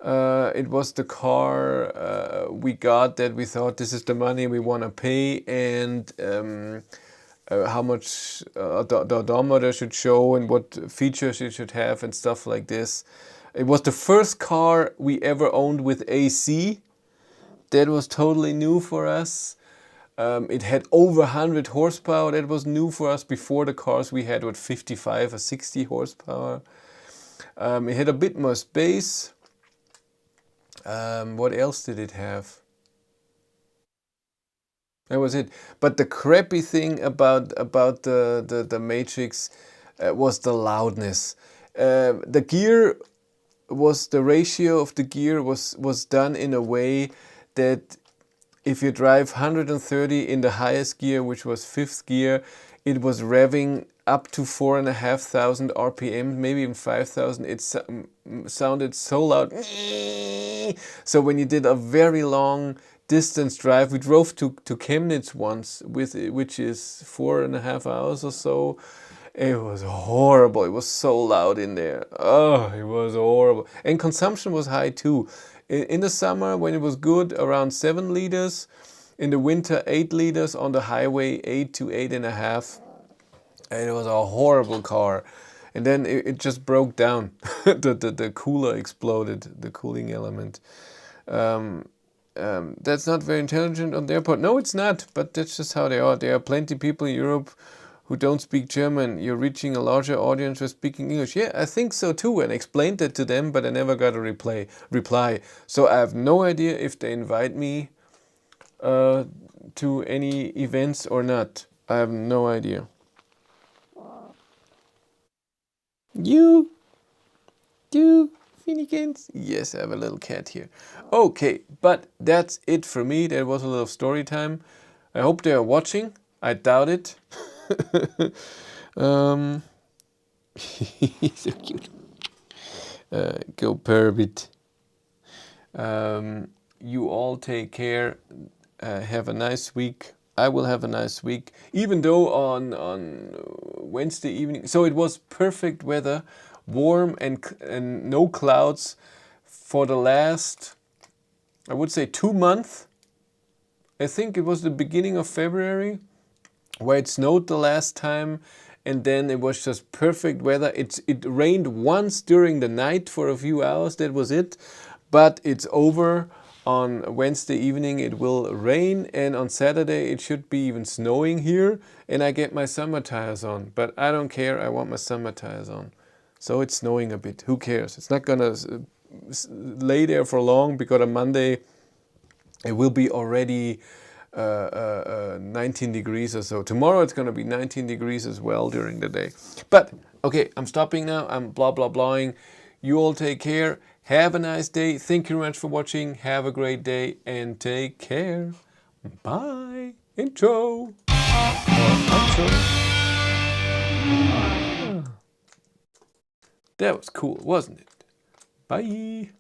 It was the car we got that we thought this is the money we want to pay, and how much the odometer should show and what features it should have and stuff like this. It was the first car we ever owned with AC. That was totally new for us. It had over 100 horsepower. That was new for us. Before, the cars we had with 55 or 60 horsepower. It had a bit more space. What else did it have? That was it. But the crappy thing about the Matrix was the loudness. The gear was, the ratio of the gear was done in a way that if you drive 130 in the highest gear, which was 5th gear, it was revving up to 4,500 RPM, maybe even 5,000. It sounded so loud. So when you did a very long distance drive, we drove to Chemnitz once, which is 4.5 hours or so. It was horrible. It was so loud in there. Oh, it was horrible. And consumption was high too. In the summer, when it was good, around 7 liters. In the winter, 8 liters. On the highway, 8 to 8.5. And it was a horrible car. And then it just broke down. the cooler exploded, the cooling element. That's not very intelligent on their part. No, it's not. But that's just how they are. There are plenty of people in Europe who don't speak German. You're reaching a larger audience for speaking English. Yeah, I think so too, and explained that to them, but I never got a reply. So I have no idea if they invite me to any events or not. I have no idea. You Finnegans? Yes, I have a little cat here. Okay, but that's it for me. That was a little story time. I hope they are watching. I doubt it. He's so cute. Go Perbit. You all take care. Have a nice week. I will have a nice week. Even though on Wednesday evening, so it was perfect weather, warm and no clouds for the last, I would say, 2 months. I think it was the beginning of February where it snowed the last time, and then it was just perfect weather. It rained once during the night for a few hours, that was it, but it's over. On Wednesday evening it will rain, and on Saturday it should be even snowing here, and I get my summer tires on, but I don't care, I want my summer tires on. So it's snowing a bit, who cares? It's not gonna lay there for long, because on Monday it will be already 19 degrees or so. Tomorrow it's going to be 19 degrees as well during the day. But okay, I'm stopping now. I'm blah blah blahing. You all take care. Have a nice day. Thank you very much for watching. Have a great day and take care. Bye. Intro. Outro. That was cool, wasn't it? Bye.